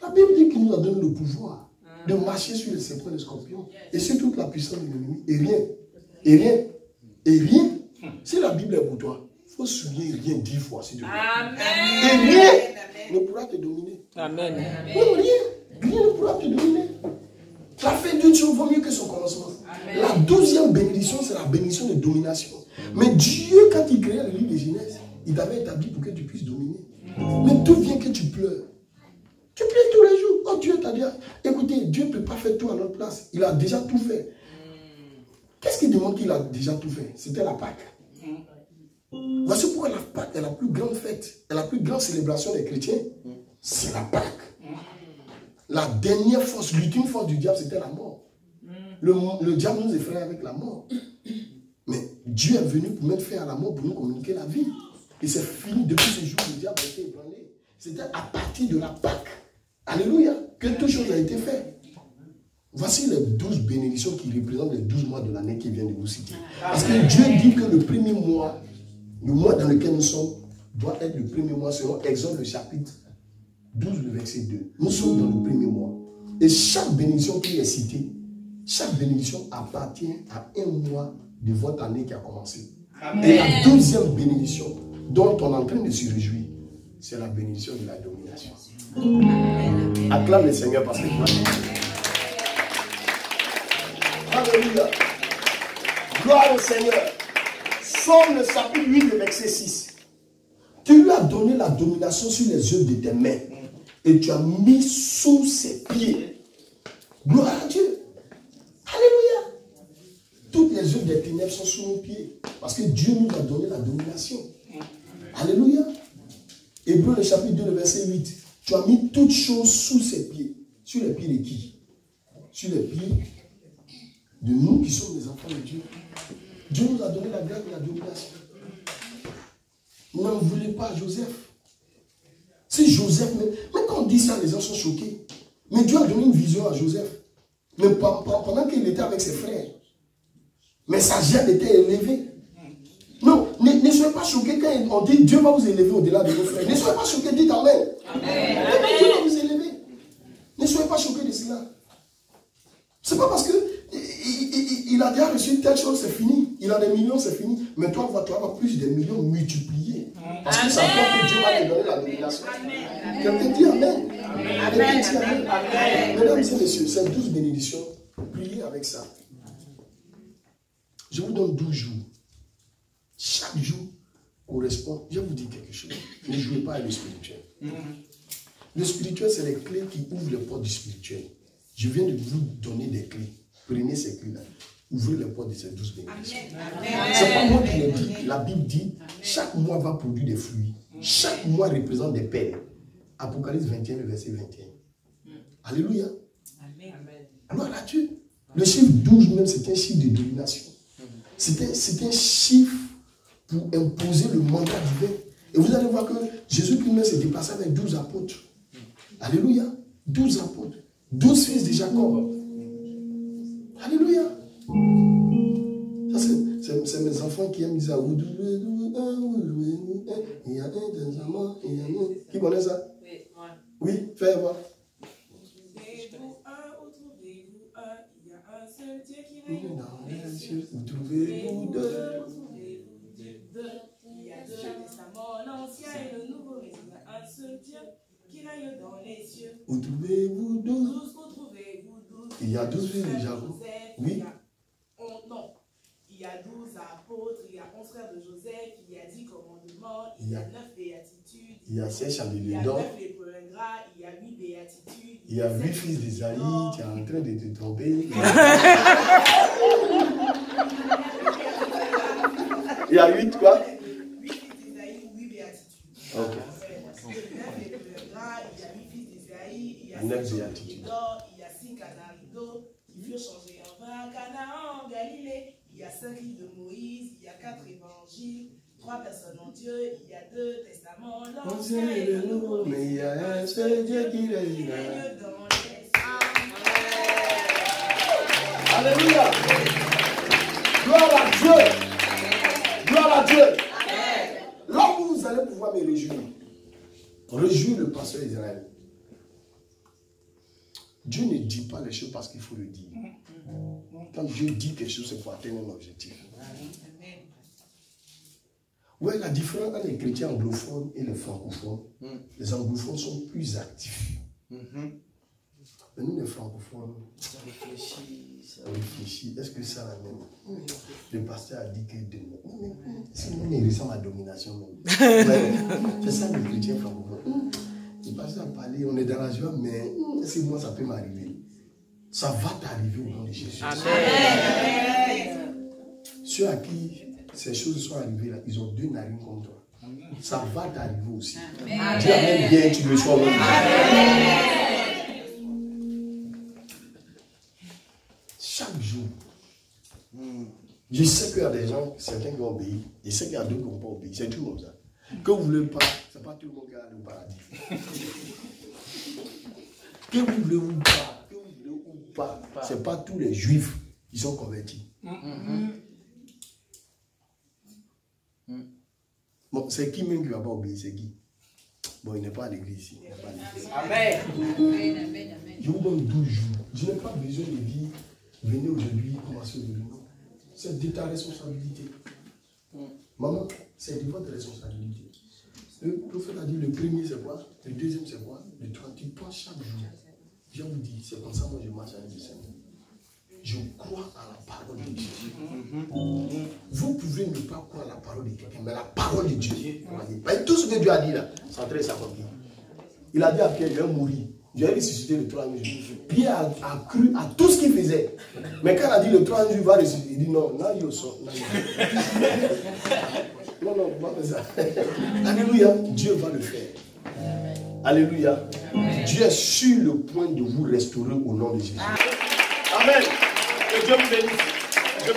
La Bible dit qu'il nous a donné le pouvoir de marcher sur les serpents et les scorpions et sur toute la puissance de l'ennemi. Et rien. Si la Bible est pour toi, il faut se souvenir rien 10 fois. Si tu veux. Amen. Et rien ne pourra te dominer. Amen. Non, rien ne pourra te dominer. La fin d'une chose vaut mieux que son commencement. Amen. La 12e bénédiction, c'est la bénédiction de domination. Mais Dieu, quand il créait le livre de Genèse, il t'avait établi pour que tu puisses dominer. Mais d'où vient que tu pleures? Tu pleures tous les jours. Oh, Dieu t'a dit, écoutez, Dieu ne peut pas faire tout à notre place. Il a déjà tout fait. Qu'est-ce qui demande qu'il a déjà tout fait? C'était la Pâque. Voici pourquoi la Pâque est la plus grande fête, est la plus grande célébration des chrétiens. C'est la Pâque. La dernière force, l'ultime force du diable, c'était la mort. Le diable nous effraie avec la mort. Mais Dieu est venu pour mettre fin à la mort, pour nous communiquer la vie. Et c'est fini depuis ce jour où le diable a été ébranlé. C'était à partir de la Pâque. Alléluia. Que toute chose a été faite. Voici les 12 bénédictions qui représentent les 12 mois de l'année qui viennent de vous citer. Parce que Dieu dit que le premier mois, le mois dans lequel nous sommes, doit être le premier mois selon Exode le chapitre 12, le verset 2. Nous sommes dans le premier mois. Et chaque bénédiction qui est citée, chaque bénédiction appartient à un mois de votre année qui a commencé. Amen. Et la 12e bénédiction dont on est en train de se réjouir, c'est la bénédiction de la domination. Amen. Acclame le Seigneur parce que tu vas. Alléluia. Gloire au Seigneur. Somme le chapitre 8, le verset 6. Tu lui as donné la domination sur les œuvres de tes mains et tu as mis sous ses pieds. Gloire à Dieu. Alléluia. Toutes les œuvres des ténèbres sont sous nos pieds parce que Dieu nous a donné la domination. Alléluia. Hébreux le chapitre 2, le verset 8. Tu as mis toutes choses sous ses pieds. Sur les pieds de qui? Sur les pieds de nous qui sommes les enfants de Dieu. Dieu nous a donné la grâce de la domination. N'en voulez pas Joseph. Si Joseph, même quand on dit ça, les gens sont choqués. Mais Dieu a donné une vision à Joseph. Mais pendant qu'il était avec ses frères. Mais sa gêne était élevée. Non, ne soyez pas choqués quand on dit Dieu va vous élever au-delà de vos frères. Ne soyez pas choqués, dites Amen. Amen. Dieu va vous élever. Ne soyez pas choqués de cela. C'est pas parce que il a déjà reçu telle chose, c'est fini. Il a des millions, c'est fini. Mais toi, tu vas avoir plus de millions multipliés. Parce que ça fait que Dieu va te donner la domination. Quelqu'un dit Amen. Quelqu'un dit Amen. Mesdames et messieurs, ces 12 bénédictions, priez avec ça. Je vous donne 12 jours. Chaque jour correspond. Je vous dis quelque chose. Ne jouez pas avec le spirituel. Le spirituel, c'est les clés qui ouvrent les portes du spirituel. Je viens de vous donner des clés. Prenez ces clés-là. Ouvrez les portes de ces 12 bénédictions. C'est pas moi qui l'ai dit. La Bible dit, chaque mois va produire des fruits. Chaque mois représente des perles. Apocalypse 21, le verset 21. Alléluia. Gloire à Dieu. Le chiffre 12 même, c'est un chiffre de domination. C'est un chiffre pour imposer le mandat divin. Et vous allez voir que Jésus lui-même s'est déplacé avec 12 apôtres. Alléluia. 12 apôtres. 12 fils de Jacob. Alléluia. Ça, c'est mes enfants qui aiment dire ça. Il y a un des amants, il y a un. Qui connaît ça? Oui, fais voir. Trouvez-vous un ou trouvez-vous un? Il y a un seul Dieu qui règne dans les cieux. Trouvez-vous deux. Il y a deux testaments, l'ancien et le nouveau, mais il y a un seul Dieu qui règne dans les cieux. Où trouvez-vous 12? Où trouvez-vous 12? Il y a 12 fils de Jacob. Oui. Non. Il y a 12 apôtres, il y a 11 frères de Joseph, il y a 10 commandements, il y a 9 béatitudes, il Il y a 7 chandeliers Il y a d'or. 9 lépreux ingrats, il y a 8 béatitudes. Il y a 8 fils d'Ésaïe, tu es en train de te tromper. Il y a 8 quoi? 8 fils d'Ésaïe, 8 béatitudes. Ok. Il y a 9 lépreux ingrats, il y a 8 fils d'Ésaïe, il y a 9 7 béatitudes. chandeliers d'or, il y a 6 canards d'eau qui furent changés en vin à Canaan, en Galilée. Il y a 5 livres de Moïse, il y a 4 évangiles, 3 personnes en Dieu, il y a 2 testaments, l'Ancien et le Nouveau. Mais il y a un seul Dieu qui Il règne. règne dans les cieux. Alléluia. Gloire à Dieu. Gloire à Dieu. Là où vous allez pouvoir me réjouir, réjouir le pasteur Israël. Dieu ne dit pas les choses parce qu'il faut le dire. Quand Dieu dit quelque chose, c'est pour atteindre un objectif. Ouais, la différence entre les chrétiens anglophones et les francophones, les anglophones sont plus actifs. Mais nous, les francophones, on réfléchit. Est-ce que ça la même? Le pasteur a dit que demain, si nous ressemble à la domination même. C'est ça les chrétiens francophones. Le pasteur a parlé, on est dans la joie, mais est-ce que moi ça peut m'arriver? Ça va t'arriver au nom de Jésus. Amen. Ceux à qui ces choses sont arrivées là, ils ont 2 narines contre toi. Ça va t'arriver aussi. Amen. Dis amen bien, tu le sois au nom de Jésus. Chaque jour, je sais qu'il y a des gens, certains qui ont obéi, je sais qu'il y a d'autres qui n'ont pas obéi. C'est tout comme ça. Que vous ne voulez pas, ce n'est pas tout le monde qui a le paradis. Que vous voulez ou pas, que vous voulez ou pas, ce n'est pas tous les juifs qui sont convertis. Bon, c'est qui même qui ne va pas obéir, c'est qui? Bon, il n'est pas à l'église ici. Amen. Je vous donne 12 jours. Je n'ai pas besoin de dire, venez aujourd'hui, commencez aujourd'hui. Non. C'est de ta responsabilité. Maman, c'est de votre responsabilité. Le prophète a dit, le premier c'est quoi? Le deuxième c'est quoi? Le troisième, tu penses chaque jour. Je vous dis, c'est comme ça que moi je marche avec le Seigneur. Je crois à la parole de Dieu. Vous pouvez ne pas croire à la parole de quelqu'un, mais la parole de Dieu, croyez. Tout ce que Dieu a dit là, c'est en train de s'accomplir. Il a dit à Pierre, je vais mourir. Je vais ressusciter le 3e jour. Pierre a cru à tout ce qu'il faisait. Mais quand il a dit le 3e jour, il va ressusciter, il dit non, now you so. Non, non, pas ça. Alléluia, Dieu va le faire. Alléluia. Dieu est sur le point de vous restaurer au nom de Jésus. Amen. Que Dieu vous bénisse. Je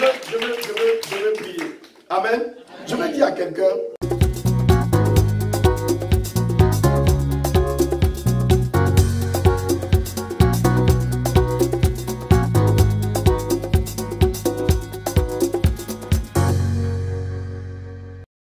veux prier. Amen. Je vais dire à quelqu'un.